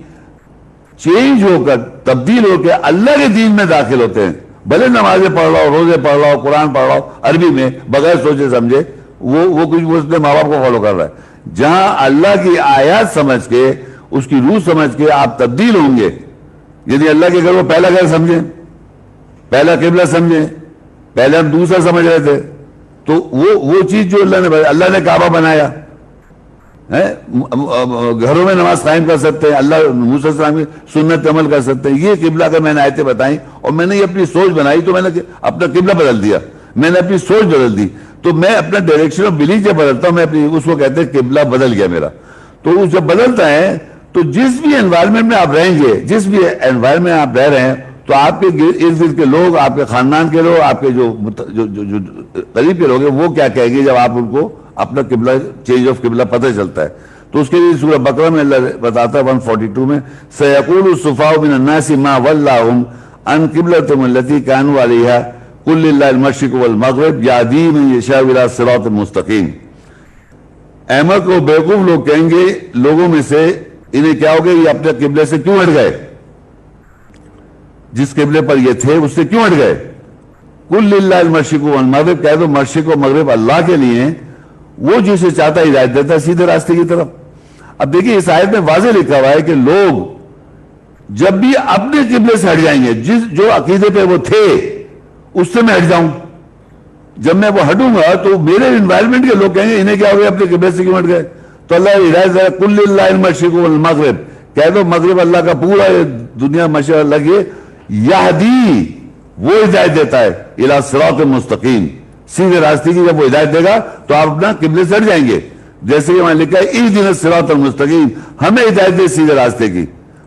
چینج ہو کر، تبدیل ہو کے اللہ کے دین میں داخل ہوتے ہیں، بھلے نمازیں پڑھ رہا ہو، روزے پڑھ رہا ہو، قرآن پڑھ رہا ہو عربی میں بغیر سوچے سمجھے، وہ کچھ وہ اپنے ماں باپ کو فالو کر رہا ہے. جہاں اللہ کی آیات سمجھ کے، اس کی روح سمجھ کے آپ تبدیل ہوں گے، یعنی اللہ کے گھر کو پہلا گھر سمجھیں، پہلا قبلہ سمجھیں. پہلے ہم دوسرا سمجھ رہے تھے، تو وہ چیز جو اللہ نے کعبہ بنایا ہے، گھروں میں نماز قائم کر سکتے ہیں، اللہ موسیٰ علیہ السلام کی سنت عمل کر سکتے ہیں. یہ قبلہ کا میں نے آیتیں بتائیں اور میں نے یہ اپنی سوچ بنائی، تو میں نے اپنا قبلہ بدل دیا، میں نے اپنی سوچ بدل دی. تو میں اپنا ڈائریکشن آف بلیف جب بدلتا ہوں، میں اپنی اس کو کہتے ہیں قبلہ بدل گیا میرا. تو جب بدلتا ہے تو جس بھی انوائرمنٹ میں آپ رہیں گے، جس بھی انوائرمنٹ میں آپ رہ رہے ہیں، تو آپ کے ارد گرد کے لوگ، آپ کے خاندان کے لوگ، آپ کے جو قریب کے لوگ ہیں، وہ کیا کہیں گے جب آپ ان کو اپنا قبلہ چینج آف قبلہ پتہ چلتا ہے. تو اس کے لیے سورہ بقرہ میں اللہ بتاتا ہے 142 میں سَيَقُولُ السُّفَهَاءُ مِنَ النَّاسِ مَا وَلَّاهُمْ عَنْ قِبْلَتِهِمُ الَّتِي كَانُوا عَلَيْهَا قُلْ لِلَّهِ الْمَشْرِقُ وَالْمَغْرِبُ يَهْدِي مَن يَشَاءُ إِلَىٰ صِرَاطٍ مُسْتَقِيمٍ. احمد کو بیوقوف لوگ کہیں گے لوگوں میں سے، انہیں کیا ہو گیا، یہ اپنے قبلے سے کیوں ہٹ گئے، جس قبلے پر یہ تھے اس سے کیوں ہٹ گئے. قُلْ لِلَّهِ الْمَشْرِقُ وَالْمَغْرِبُ، کہہ دو مشرق و مغرب اللہ کے لیے ہیں، وہ جسے چاہتا ہے ہدایت دیتا ہے سیدھے راستے کی طرف. اب دیکھیے اس آیت میں واضح لکھا ہوا ہے کہ لوگ جب بھی اپنے قبلے سے ہٹ جائیں گے، جو عقیدے پہ وہ تھے اس سے میں ہٹ جاؤں، جب میں وہ ہٹوں گا تو میرے انوائرمنٹ کے لوگ کہیں گے انہیں کیا ہو گیا، اپنے قبلے سے کیوں ہٹ گئے. تو اللہ ہدایت دے رہا ہے، قُلْ لِلَّهِ الْمَشْرِقُ وَالْمَغْرِبُ، کہہ دو مغرب اللہ کا پورا، دنیا مشرق اللہ کی، یہدی وہ ہدایت دیتا ہے، الی صراط مستقیم، سیدھے راستے کی. جب وہ ہدایت دے گا تو آپ اپنا قبلے سے ہٹ جائیں گے. جیسے کہ وہاں لکھا ہے اہدنا الصراط المستقیم، ہمیں ہدایت دے سیدھے راستے کی.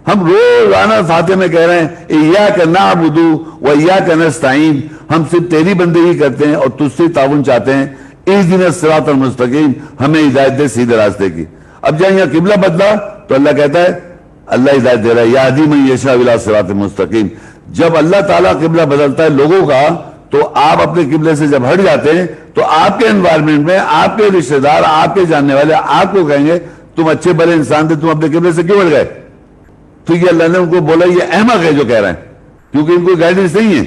ہم روزانہ فاتحہ میں کہہ رہے ہیں ایاک نعبد و ایاک نستعین، ہم صرف تیری بندگی کرتے ہیں اور تجھ سے تعاون چاہتے ہیں. اہدنا الصراط المستقیم، ہمیں ہدایت دے سیدھے راستے کی. اب جہاں یہاں قبلہ بدلا تو اللہ کہتا ہے، اللہ ہدایت دے رہا ہے یہدی من یشاء الی صراط مستقیم. جب اللہ تعالیٰ قبلہ بدلتا ہے لوگوں کا تو آپ اپنے قبلے سے جب ہٹ جاتے ہیں تو آپ کے انوائرمنٹ میں آپ کے رشتہ دار، آپ کے جاننے والے آپ کو کہیں گے تم اچھے بھلے انسان تھے، تم اپنے قبلے سے کیوں ہٹ گئے. تو یہ اللہ نے ان کو بولا یہ احمق ہے جو کہہ رہے ہیں، کیونکہ ان کو گائیڈنس نہیں ہے.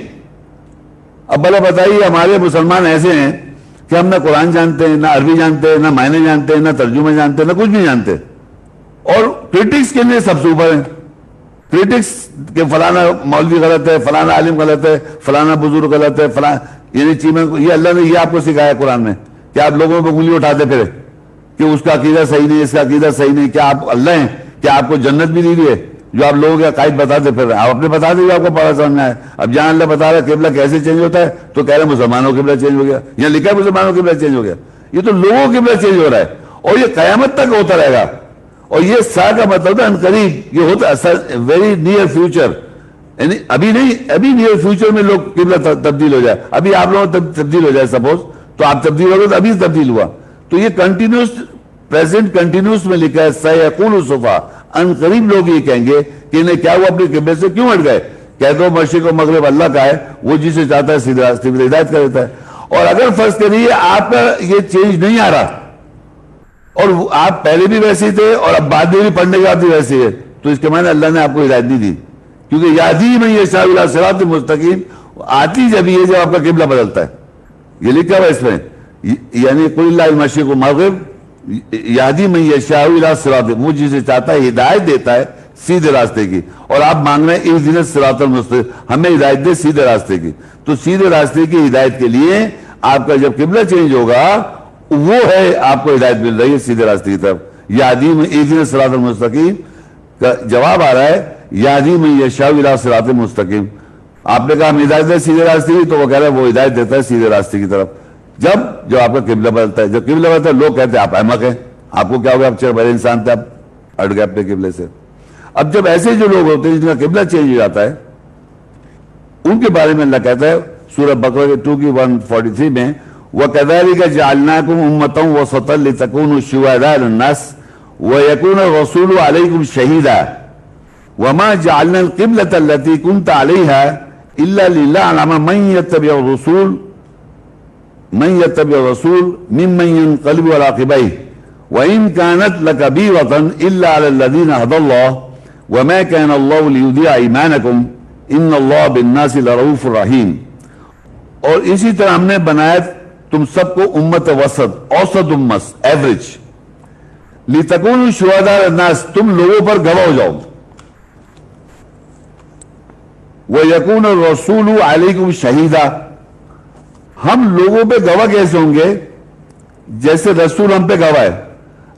اب بھلا بتائیے ہمارے مسلمان ایسے ہیں کہ ہم نہ قرآن جانتے ہیں، نہ عربی جانتے ہیں، نہ معنی جانتے ہیں، نہ ترجمے جانتے ہیں، نہ کچھ بھی جانتے، اور کرٹکس کے لیے سب سے اوپر ہیں. کرٹکس کہ فلانا مولوی غلط ہے، فلانا عالم غلط ہے، فلانا بزرگ غلط ہے، فلانا، یعنی چیزیں یہ اللہ نے یہ آپ کو سکھایا قرآن میں کہ آپ لوگوں پہ انگلی اٹھاتے پھرے کہ اس کا عقیدہ صحیح نہیں، اس کا عقیدہ صحیح نہیں. کیا آپ اللہ ہیں؟ کیا آپ کو جنت بھی دی ہے جو آپ لوگوں کے عقائد بتاتے پھر رہے ہیں؟ آپ اپنے بتا دیجیے، آپ کو پڑھا سمجھ میں آئے. اب جہاں اللہ بتا رہا ہے قبلہ کیسے چینج ہوتا ہے تو کہہ رہے ہیں مسلمانوں قبلہ چینج ہو گیا، یہاں لکھا ہے مسلمانوں قبلہ چینج ہو گیا. یہ تو لوگوں قبلہ چینج ہو رہا ہے اور یہ قیامت تک ہوتا رہے گا. اور یہ سا کا مطلب ہے ان قریب، یہ ہوتا ہے ویری نیئر فیوچر، یعنی ابھی نہیں، ابھی نیئر فیوچر میں لوگ قبلہ تبدیل ہو جائے. ابھی آپ لوگوں تبدیل ہو جائے سپوز، تو آپ تبدیل ہو گئے تو ابھی تبدیل ہوا. تو یہ کنٹینیوس، پریزنٹ کنٹینیوس میں لکھا ہے سیقول الصفا، ان قریب لوگ یہ کہیں گے کہ انہیں کیا ہوا، اپنے قبلے سے کیوں ہٹ گئے. کہہ دو مشرق و مغرب اللہ کا ہے، وہ جسے چاہتا ہے سیدھے راستے پر ہدایت کر دیتا ہے. اور اگر فرض کریے آپ کا یہ چینج نہیں آ رہا اور آپ پہلے بھی ویسے تھے اور اب بعد میں بھی پڑھنے کے بعد بھی ویسے ہے، تو اس کے معنی اللہ نے آپ کو ہدایت نہیں دی. کیونکہ یہدی من یشاء الی صراط مستقیم آتی جب یہ جب آپ کا قبلہ بدلتا ہے، یہ لکھا ہوا اس میں، یعنی قل اللہ المشرق والمغرب یہدی من یشاء الی صراط، وہ جسے چاہتا ہے ہدایت دیتا ہے سیدھے راستے کی. اور آپ مانگ رہے ہیں اہدنا الصراط المستقیم، ہمیں ہدایت دے سیدھے راستے کی. تو سیدھے راستے کی ہدایت کے لیے آپ کا جب قبلہ چینج ہوگا وہ ہے آپ کو ہدایت مل رہی ہے سیدھے راستے کی طرف. یہدی من اہدنا الصراط المستقیم کا جواب آ رہا ہے یہدی من یشاء الی صراط مستقیم. آپ نے کہا ہم ہدایت دے سیدھے راستے کی، تو وہ کہہ رہا ہے وہ ہدایت دیتا ہے سیدھے راستے کی طرف. جب آپ کا قبلہ بدلتا ہے، جب قبلہ بدلتا ہے لوگ کہتے ہیں آپ احمق ہیں، آپ کو کیا ہو گیا، آپ چہر بڑے انسان تھے، آپ ہٹ گئے اپنے قبلے سے. اب جب ایسے جو لوگ ہوتے ہیں جن کا قبلہ چینج ہو جاتا ہے، ان کے بارے میں اللہ کہتا ہے سورہ بقرہ کے 2 کی 143 میں وَكَذَلِكَ جَعَلْنَاكُمْ أُمَّةً وَسَطًا لِتَكُونُوا شُهَدَاءَ عَلَى النَّاسِ وَيَكُونَ الرَّسُولُ عَلَيْكُمْ شَهِيدًا وَمَا جَعَلْنَا الْقِبْلَةَ الَّتِي كُنْتَ عَلَيْهَا إِلَّا لِنَعْلَمَ مَن يَتَّبِعُ الرَّسُولَ مِمَّن يَنقَلِبُ عَلَى عَقِبَيْهِ وَإِن كَانَتْ لَكَبِيرَةً إِلَّا عَلَى الَّذِينَ هَدَى اللَّهُ وَمَا كَانَ اللَّهُ لِيُضِيعَ إِيمَانَكُمْ إِنَّ اللَّهَ بِالنَّاسِ لَرَءُوفٌ رَحِيمٌ۔ اور اسی طرح ہم نے بنایا تم سب کو امت وسط، اوسط امت، ایوریج، لِتَكُونُوا شُهَدَاءَ عَلَى النَّاسِ، تم لوگوں پر گواہ ہو جاؤ، وَيَكُونَ الرَّسُولُ عَلَيْكُمْ شَهِيدًا، ہم لوگوں پہ گواہ کیسے ہوں گے؟ جیسے رسول ہم پہ گواہ ہے۔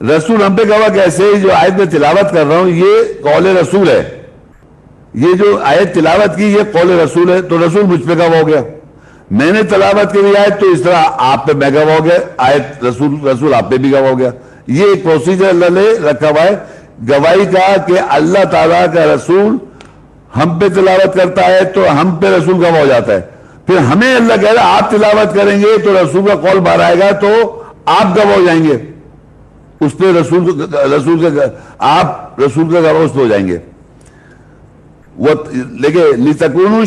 رسول ہم پہ گواہ کیسے؟ جو آیت میں تلاوت کر رہا ہوں یہ قول رسول ہے، یہ جو آیت تلاوت کی یہ قول رسول ہے، تو رسول مجھ پہ گواہ ہو گیا۔ میں نے تلاوت کی آیت تو اس طرح آپ پہ میں گواہ ہو گیا، آیت رسول آپ پہ بھی گواہ ہو گیا۔ یہ ایک پروسیجر اللہ نے رکھا ہوا ہے گواہی کا کہ اللہ تعالیٰ کا رسول ہم پہ تلاوت کرتا ہے تو ہم پہ رسول گواہ ہو جاتا ہے۔ پھر ہمیں اللہ کہہ رہا آپ تلاوت کریں گے تو رسول کا قول باہر آئے گا تو آپ گواہ ہو جائیں گے اس پہ، آپ رسول کا گواہ اس پہ ہو جائیں گے۔ لیکن لِتَكُونُوا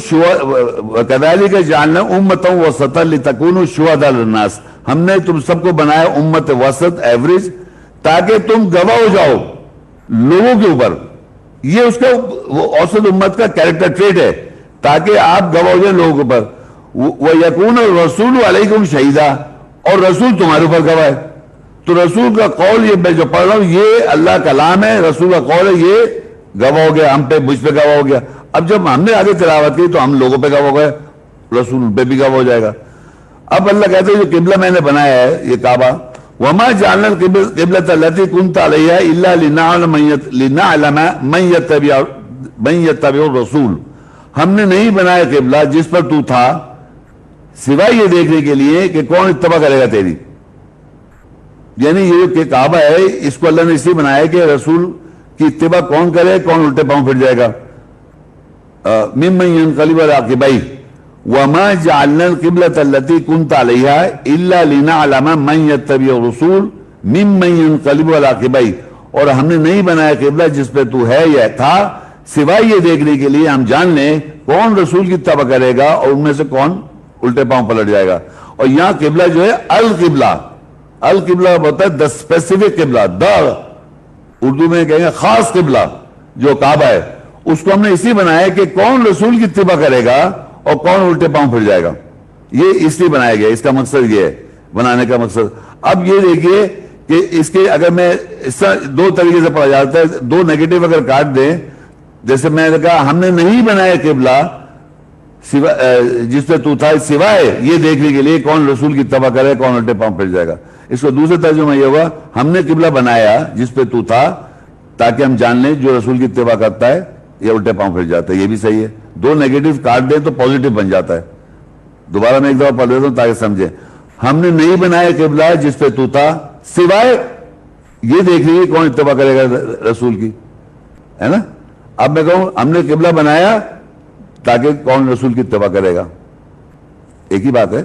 وَكَذَلِكَ جَعَلْنَا أُمَّةً وَسَطًا لِتَكُونُوا شُهَدَاءَ عَلَى النَّاسِ، ہم نے تم سب کو بنایا امت وسط، ایوریج، تاکہ تم گواہ ہو جاؤ لوگوں کے اوپر۔ یہ اس کا اوسط امت کا کیریکٹر ٹریٹ ہے، تاکہ آپ گواہ ہو جائیں لوگوں کے اوپر۔ وَيَكُونَ الرَّسُولُ عَلَيْكُمْ شَهِيدًا، اور رسول تمہارے اوپر گواہ ہے۔ تو رسول کا قول یہ میں جو پڑھ رہا ہوں یہ اللہ کلام ہے، رسول کا قول ہے، یہ گواہ ہو گیا، ہم پہ مجھ پہ گواہ ہو گیا۔ اب جب ہم نے آگے تلاوت کی تو ہم لوگوں پہ گواہ ہو گئے، رسول پہ بھی گواہ ہو جائے گا۔ اب اللہ کہتے ہیں جو قبلہ میں نے بنایا ہے یہ کعبہ، وَمَا جَعَلْنَا الْقِبْلَةَ الَّتِي كُنْتَ عَلَيْهَا إِلَّا لِنَعْلَمَ مَن يَتَّبِعُ الرَّسُولَ، ہم نے نہیں بنایا قبلہ جس پر تو تھا سوائے یہ دیکھنے کے لیے کہ کون اتباع کرے گا تیری۔ یعنی یہ جو کعبہ ہے اس کو اللہ نے اس لیے بنایا کہ رسول کی اتباع کون کرے، کون الٹے پاؤں پھر جائے گا۔ مِمَّن يَنقَلِبُ عَلَى عَقِبَيْهِ وَمَا جَعَلْنَا الْقِبْلَةَ الَّتِي كُنْتَ عَلَيْهَا إِلَّا لِنَعْلَمَ مَن يَتَّبِعُ الرَّسُولَ مِمَّن يَنقَلِبُ عَلَى عَقِبَيْهِ، اور ہم نے نہیں بنایا قبلہ جس پہ تو ہے یا تھا سوائے یہ دیکھنے کے لیے ہم جان لیں کون رسول کی اتباع کرے گا اور ان میں سے کون الٹے پاؤں پلٹ جائے گا۔ اور یہاں قبلہ جو ہے القبلہ ہوتا ہے دا اسپیسیفک قبلہ، دا اردو میں کہیں گے خاص قبلہ جو کعبہ ہے، اس کو ہم نے اسی بنایا کہ کون رسول کی اتباع کرے گا اور کون الٹے پاؤں پھر جائے گا۔ یہ اس لیے بنایا گیا، اس کا مقصد یہ ہے بنانے کا مقصد۔ اب یہ دیکھیے کہ اس کے اگر میں اس طرح دو طریقے سے پڑھا جاتا ہے، دو نیگیٹو اگر کاٹ دیں، جیسے میں نے کہا ہم نے نہیں بنایا قبلہ جس پہ تو تھا سوائے یہ دیکھنے کے لیے کون رسول کی اتباع کرے کون الٹے پاؤں پھر جائے گا۔ اس کو دوسرے ترجمہ یہ ہوگا ہم نے قبلہ بنایا جس پہ تو تھا تاکہ ہم جان لیں جو رسول کی اتباع کرتا ہے یہ الٹے پاؤں پھر جاتا ہے۔ یہ بھی صحیح ہے، دو نیگیٹو کاٹ دیں تو پازیٹو بن جاتا ہے۔ دوبارہ میں ایک دفعہ پڑھ دیتا ہوں تاکہ سمجھیں۔ ہم نے نہیں بنایا قبلہ جس پہ تو تھا سوائے یہ دیکھ لیجیے کون اتباع کرے گا رسول کی، ہے نا۔ اب میں کہوں ہم نے قبلہ بنایا تاکہ کون رسول کی اتباع کرے گا، ایک ہی بات ہے،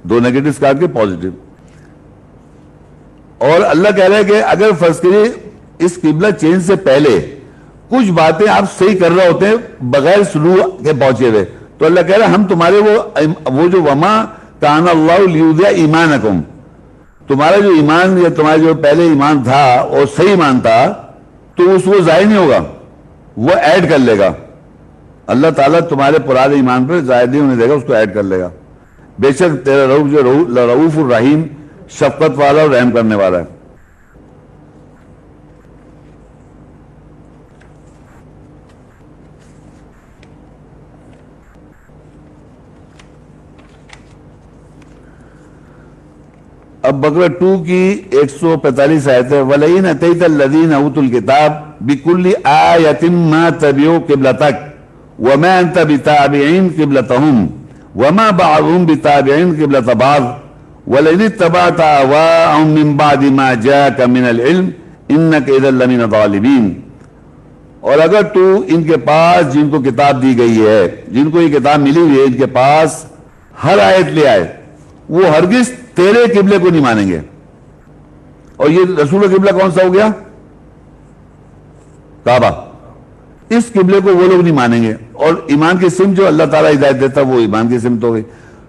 دو نیگیٹو کاٹ کے پازیٹو۔ اور اللہ کہہ رہے ہیں کہ اگر فرض کریے اس قبلہ چینج سے پہلے کچھ باتیں آپ صحیح کر رہے ہوتے ہیں بغیر سلوک کے پہنچے ہوئے، تو اللہ کہہ رہا ہے ہم تمہارے وہ جو وما کان اللہ لیضیع ایمانکم، تمہارا جو ایمان یا تمہارا جو پہلے ایمان تھا اور صحیح ایمان تھا تو اس وہ ضائع نہیں ہوگا، وہ ایڈ کر لے گا۔ اللہ تعالیٰ تمہارے پرانے ایمان پر ضائع نہیں ہونے دے گا، اس کو ایڈ کر لے گا۔ بے شک تیرا رؤوف جو رؤوف الرحیم، شفقت والا اور رحم کرنے والا ہے۔ اب بقرہ 2 کی 145 آیت ہے وَلَئِنْ أَتَيْتَ الَّذِينَ أُوتُوا الْكِتَابَ بِكُلِّ آيَةٍ مَا تَبِعُوا قِبْلَتَكَ وَمَا أَنْتَ بِتَابِعٍ قِبْلَتَهُمْ وَمَا بَعْضُهُمْ بِتَابِعٍ قِبْلَةَ بَعْضٍ وَلَئِنِ اتَّبَعْتَ أَهْوَاءَهُمْ مِنْ بَعْدِ مَا جَاءَكَ مِنَ الْعِلْمِ إِنَّكَ إِذًا لَمِنَ الظَّالِمِينَ۔ اور اگر تو ان کے پاس جن کو کتاب دی گئی ہے، جن کو یہ کتاب ملی ہوئی ہے، ان کے پاس ہر آیت لے آئے، وہ ہرگز تیرے قبلے کو نہیں مانیں گے. اور یہ رسول کا قبلہ کون سا ہو گیا؟ کعبہ. اس قبلے کو وہ لوگ نہیں مانیں گے. اور ایمان کی سمت جو اللہ تعالیٰ ہدایت دیتا وہ ایمان کی سمت ہو گئی.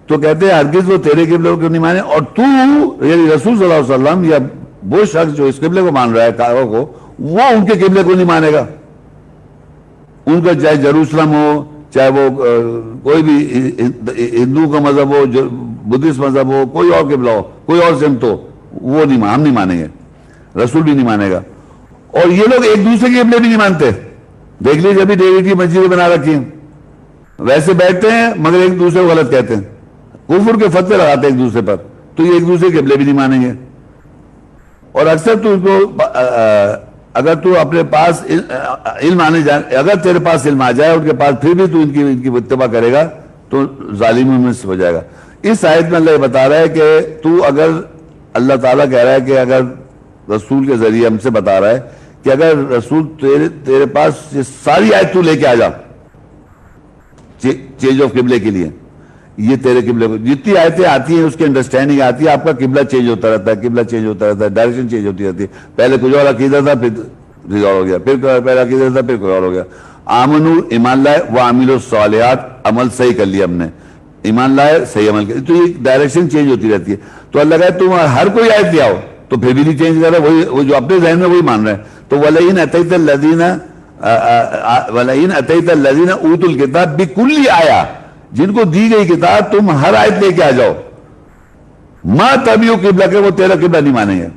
تو کہتے ہیں ہرگز وہ تیرے قبلے کو نہیں مانے، اور تو یعنی رسول صلی اللہ علیہ وسلم یا وہ شخص جو اس قبلے کو مان رہا ہے کعبہ کو، وہ ان کے قبلے کو نہیں مانے گا. ان کا چاہے جروسلم ہو، چاہے وہ کوئی بھی ہندو کا مذہب ہو، بدھسٹ مذہب ہو، کوئی اور قبلہ ہو، کوئی اور سمت ہو، وہ نہیں، ہم نہیں مانیں گے، رسول بھی نہیں مانے گا. اور یہ لوگ ایک دوسرے کے قبلے بھی نہیں مانتے. دیکھ لیجیے ابھی ڈیوڈ کی مسجدیں بنا رکھی ہیں، ویسے بیٹھتے ہیں مگر ایک دوسرے کو غلط کہتے ہیں، کفر کے فتوے لگاتے ہیں ایک دوسرے پر. تو یہ ایک دوسرے کے قبلے بھی نہیں مانیں گے. اور اکثر تو اگر تو اپنے پاس علم آنے جائے، اگر تیرے پاس علم آ جائے ان کے پاس، پھر بھی تو ان کی اتباع کرے گا تو ظالموں میں سے ہو جائے گا. اس آیت میں اللہ یہ بتا رہا ہے کہ تو اگر، اللہ تعالیٰ کہہ رہا ہے کہ اگر رسول کے ذریعے ہم سے بتا رہا ہے کہ اگر رسول تیرے پاس یہ ساری آیت تو لے کے آ جا چینج آف قبلے کے لیے، یہ تیرے قبلے کو جتنی آیتیں آتی ہیں اس کی انڈرسٹینڈنگ آتی ہے، آپ کا قبلہ چینج ہوتا رہتا ہے، قبلہ چینج ہوتا رہتا ہے، ڈائریکشن چینج ہوتی رہتی ہے. پہلے کچھ اور عقیدہ تھا، پھر اور ہو گیا، پھر پہلے عقیدہ تھا، پھر کوئی اور ہو گیا. آمنوا ایمان لائے، وعملوا الصالحات عمل صحیح کر لیا ہم نے، ایمان لائے صحیح عمل کر، تو یہ ڈائریکشن چینج ہوتی رہتی ہے. تو اللہ کہے تم ہر کوئی آیت لے آؤ، تو پھر بھی نہیں چینج کر رہا، وہ جو اپنے ذہن میں وہی مان رہے ہیں. تو وَلَئِنْ أَتَيْتَ الَّذِينَ أُوتُوا الْكِتَابَ بِكُلِّ آیَةٍ، جن کو دی گئی کتاب تم ہر آیت لے کے آ جاؤ، مَا تَبِعُوا قِبْلَكَ، وہ تیرا قبلہ نہیں مانیں گے.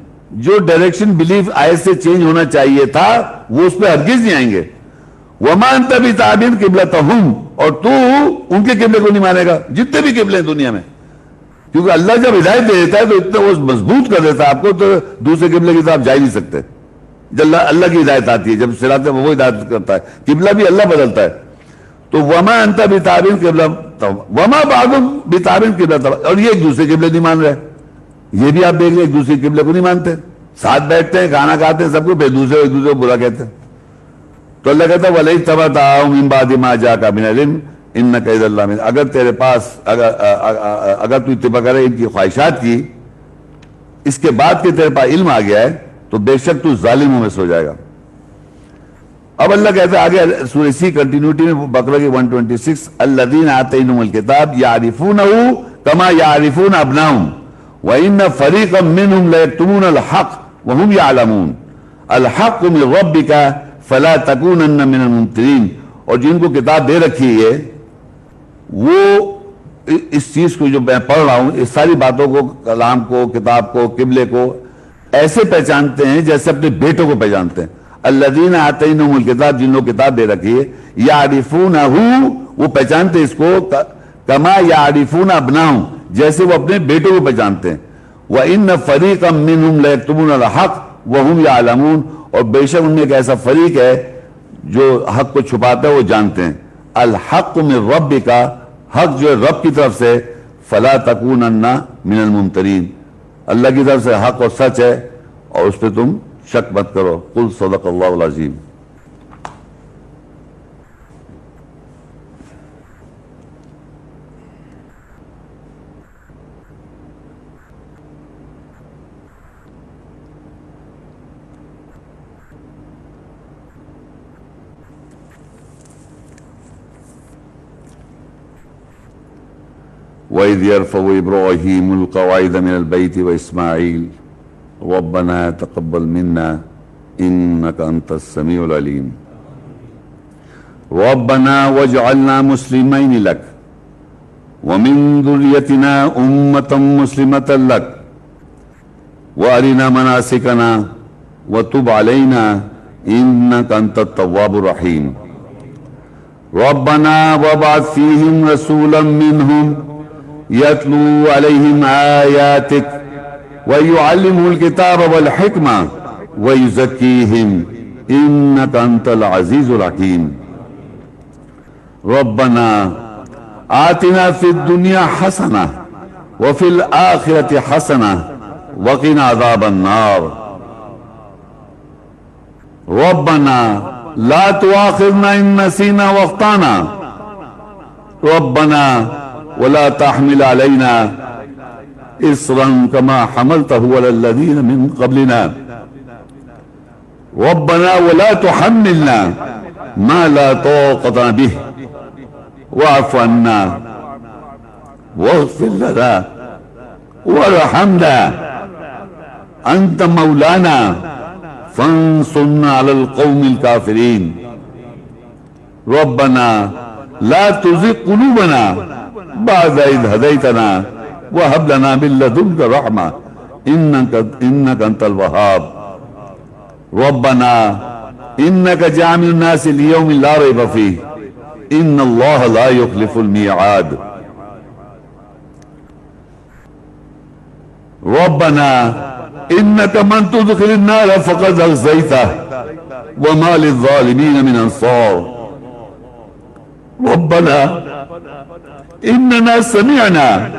جو ڈائریکشن بلیف آیت سے چینج ہونا چاہیے تھا وہ اس پہ ہرگز نہیں آئیں گے. وَمَا أَنْتَ بِتَابِعٍ قِبْلَتَهُمْ، اور تو ان کے قبلے کو نہیں مانے گا، جتنے بھی قبلے ہیں دنیا میں. کیونکہ اللہ جب ہدایت دے دیتا ہے تو اتنا وہ مضبوط کر دیتا ہے آپ کو، تو دوسرے قبلے کی طرف جا ہی نہیں سکتے. جب اللہ کی ہدایت آتی ہے، جب صراط وہ ہدایت کرتا ہے، قبلہ بھی اللہ بدلتا ہے. تو وَمَا أَنْتَ بِتَابِعٍ قِبْلَتَهُمْ وَمَا بَعْضُهُمْ بِتَابِعٍ قِبْلَتَهُمْ، اور یہ ایک دوسرے قبلے نہیں مان رہے. یہ بھی آپ دیکھ لیں ایک دوسرے قبلے کو نہیں مانتے، ساتھ بیٹھتے ہیں، کھانا کھاتے ہیں سب کو، پھر ایک دوسرے کو برا کہتے ہیں. تو اللہ کہتا ہے وَلَئِنِ اتَّبَعْتَ مِن بَعْدِ مَا جَاءَكَ مِنَ الْعِلْمِ إِنَّكَ إِذًا لَّمِنَ، اگر تیرے پاس اگر تو اتباع کرے ان کی خواہشات کی، اس کے بعد کہ تیرے پاس علم آ گیا ہے تو بے شک تو ظالموں میں سے ہو جائے گا. اب اللہ کہتا ہے آگے سورہ سی کنٹینیوٹی میں بقرہ کی 126، الذین آتینہم الکتاب یعرفونہ کما یعرفون ابناہم وَإِنَّ فَرِيقًا مِّنْهُمْ لَيَكْتُمُونَ الْحَقَّ وَهُمْ يَعْلَمُونَ الْحَقُّ مِنْ رَبِّكَ فَلَا تَكُونَنَّ مِنَ الْمُمْتَرِينَ. اور جن کو کتاب دے رکھی ہے وہ اس چیز کو جو میں پڑھ رہا ہوں، اس ساری باتوں کو، کلام کو، کتاب کو، قبلے کو ایسے پہچانتے ہیں جیسے اپنے بیٹوں کو پہچانتے ہیں. الذین آتینہم الکتاب، جن لوگ کتاب دے رکھی ہے، یعرفونہ، وہ پہچانتے اس کو، کما یعرفون ابناہم، جیسے وہ اپنے بیٹوں کو پہچانتے ہیں. وَإِنَّ فَرِيقًا مِّنْهُمْ لَيَكْتُمُونَ الْحَقَّ وَهُمْ يَعْلَمُونَ، اور بے شک ان میں ایک ایسا فریق ہے جو حق کو چھپاتا ہے، وہ جانتے ہیں. الحق من ربک، حق جو ہے رب کی طرف سے، فلا تکونن من الممترین، اللہ کی طرف سے حق اور سچ ہے اور اس پہ تم شک مت کرو. قل صدق اللہ العظیم. وَإِذْ يَرْفَعُ إِبْرَاهِيمُ الْقَوَاعِدَ مِنَ الْبَيْتِ وَإِسْمَاعِيلُ رَبَّنَا تَقَبَّلْ مِنَّا إِنَّكَ أَنْتَ السَّمِيعُ الْعَلِيمُ رَبَّنَا وَاجْعَلْنَا مُسْلِمَيْنِ لَكَ وَمِنْ ذُرِّيَّتِنَا أُمَّةً مُسْلِمَةً لَكَ وَأَرِنَا مَنَاسِكَنَا وَتُبْ عَلَيْنَا إِنَّكَ أَنْتَ التَّوَّابُ الرَّحِيمُ رَبَّنَا وَابْعَثْ فِيهِمْ رَسُولًا مِّنْهُمْ يَتْلُو عَلَيْهِمْ آيَاتِكَ وَيُعَلِّمُهُمُ الْكِتَابَ وَالْحِكْمَةَ وَيُزَكِّيهِمْ إِنَّكَ أَنْتَ الْعَزِيزُ الْحَكِيمُ رَبَّنَا آتِنَا فِي الدُّنْيَا حَسَنَةً وَفِي الْآخِرَةِ حَسَنَةً وَقِنَا عَذَابَ النَّارِ رَبَّنَا لا تؤاخذنا إن نسينا واخطأنا ربنا ولا تحمل علينا إصرا كما حملته على الذين من قبلنا ربنا ولا تحملنا ما لا طاقة به واعف عنا واغفر لنا وارحمنا أنت مولانا فانصرنا على القوم الكافرين ربنا لا تزغ قلوبنا بعد إذ هديتنا وهب لنا من لدنك رحمة إنك أنت الوهاب ربنا إنك جامع الناس ليوم لا ريب فيه إن الله لا يخلف الميعاد ربنا إنك من تدخل النار فقد أخزيته وما للظالمين من أنصار ربنا إننا سمعنا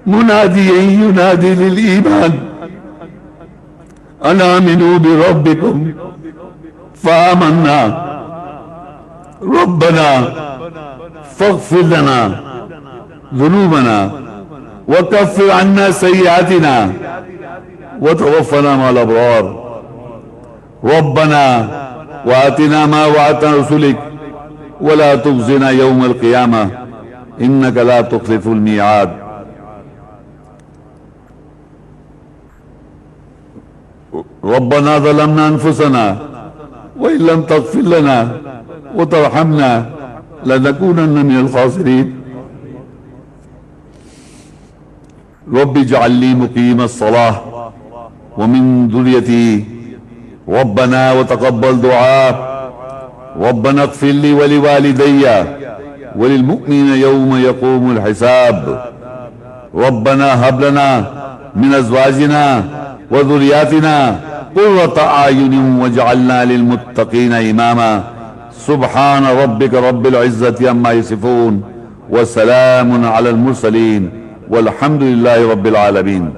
مناديا ينادي للإيمان أن آمنوا بربكم فآمنا ربنا فاغفر لنا ذنوبنا وكفر عنا سيئاتنا وتوفنا مع الأبرار ربنا وآتنا ما وعدتنا رسلك ولا تخزنا يوم القيامة إنك لا تخلف الميعاد ربنا ظلمنا أنفسنا وإن لم تغفر لنا وترحمنا لنكونن من الخاسرين رب اجعل لي مقيم الصلاة ومن ذريتي ربنا وتقبل دعاء ربنا اغفر لي ولوالدي وللمؤمنين يوم يقوم الحساب ربنا هب لنا من أزواجنا وذرياتنا قرة أعين واجعلنا للمتقين إماما سبحان ربك رب العزة عما يصفون وسلام على المرسلين والحمد لله رب العالمين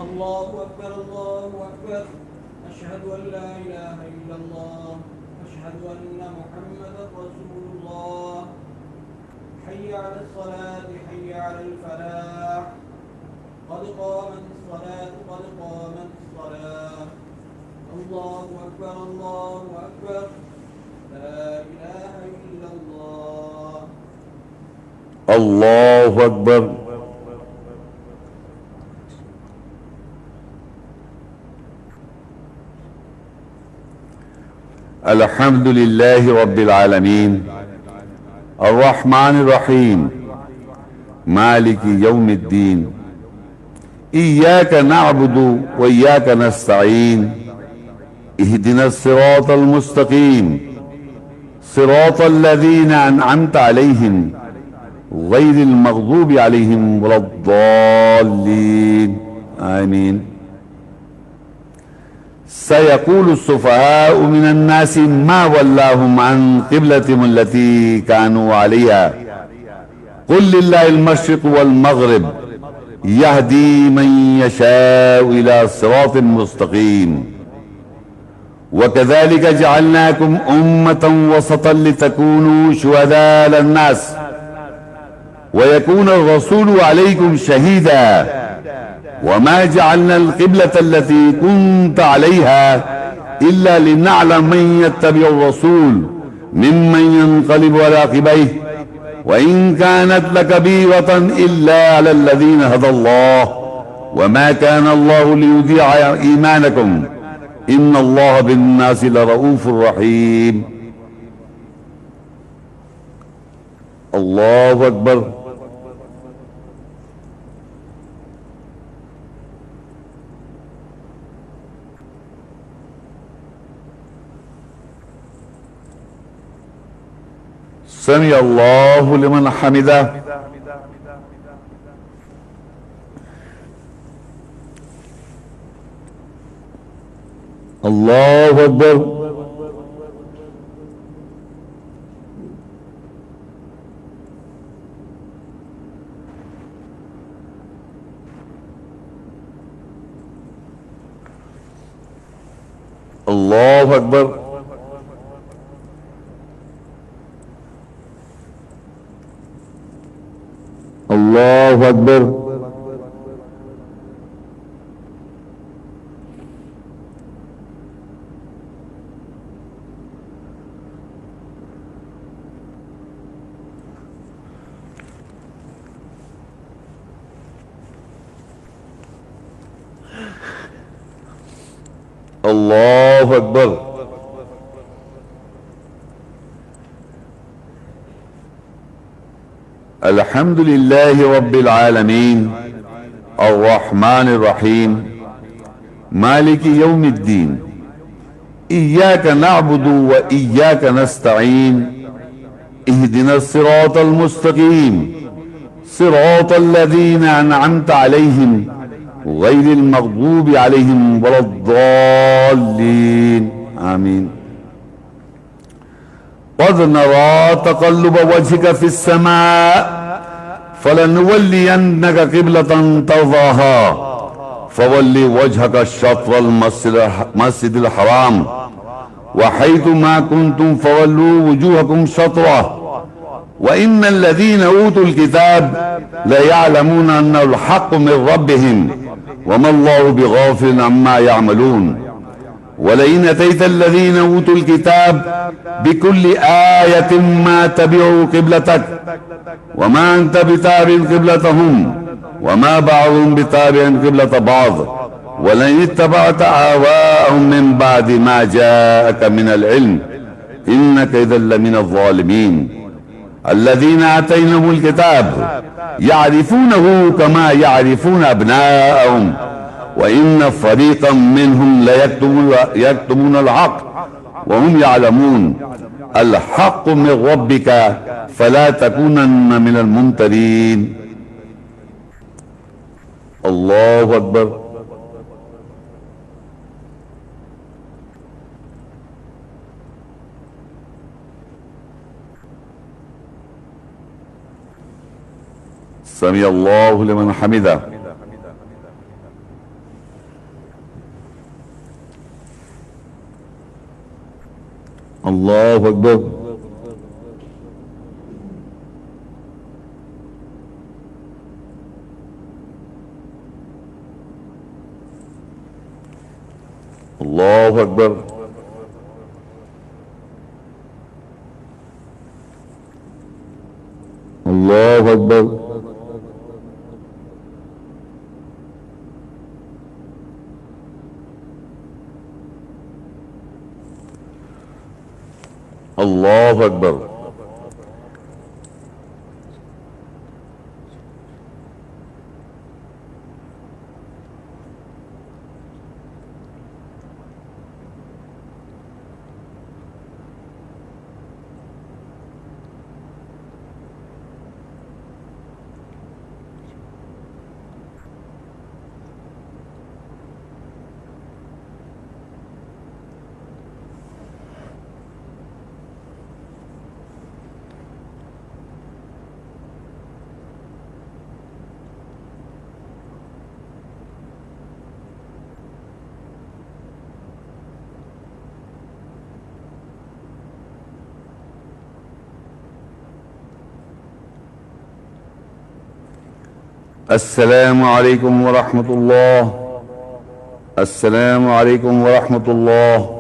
الله أكبر الله أكبر أشهد أن لا إله إلا الله أشهد أن محمدا رسول الله حي على الصلاة حي على الفلاح قد قامت الصلاة قد قامت الصلاة الله أكبر الله أكبر لا إله إلا الله الله أكبر الحمد لله رب العالمين الرحمن الرحيم مالك يوم الدين إياك نعبد وإياك نستعين اهدنا الصراط المستقيم صراط الذين أنعمت عليهم غير المغضوب عليهم ولا الضالين آمين سيقول السفهاء من الناس ما ولاهم عن قبلتهم التي كانوا عليها قل لله المشرق والمغرب يهدي من يشاء إلى صراط مستقيم وكذلك جعلناكم أمة وسطا لتكونوا شهداء على الناس ويكون الرسول عليكم شهيدا وما جعلنا القبلة التي كنت عليها إلا لنعلم من يتبع الرسول ممن ينقلب على عقبيه وإن كانت لكبيرة إلا على الذين هدى الله وما كان الله ليضيع إيمانكم إن الله بالناس لرؤوف رحيم اللہ اکبر. سمع اللہ لمن حمدہ. اللہ اکبر. اللہ اکبر. اللہ اکبر. اللہ اکبر. الحمد للہ رب العالمین الرحمن الرحیم مالک یوم الدین ایاک نعبد و ایاک نستعین اہدنا الصراط المستقیم صراط الذین انعمت علیہم غیر المغضوب علیہم ولا الضالین آمین. قد نرى تقلب وجهك في السماء فلنولينك قبلة ترضاها فول وجهك شطر المسجد الحرام وحيث ما كنتم فولوا وجوهكم شطره وإن الذين أوتوا الكتاب ليعلمون أنه الحق من ربهم وما الله بغافل عما يعملون ولئن أتيت الذين أوتوا الكتاب بكل آية ما تبعوا قبلتك وما أنت بتابع قبلتهم وما بعضهم بتابع قبلة بعض ولئن اتبعت أهواءهم من بعد ما جاءك من العلم إنك إذا لمن الظالمين. الذين آتينهم الكتاب يعرفونه كما يعرفون أبناءهم وإن فريقا منهم ليكتمون الحق وهم يعلمون الحق من ربك فلا تكونن من الممترين. الله أكبر. سمع الله لمن حمده. اللہ اکبر. اللہ اکبر. اللہ اکبر. اللہ اکبر. السلام علیکم ورحمۃ اللہ. السلام علیکم ورحمۃ اللہ.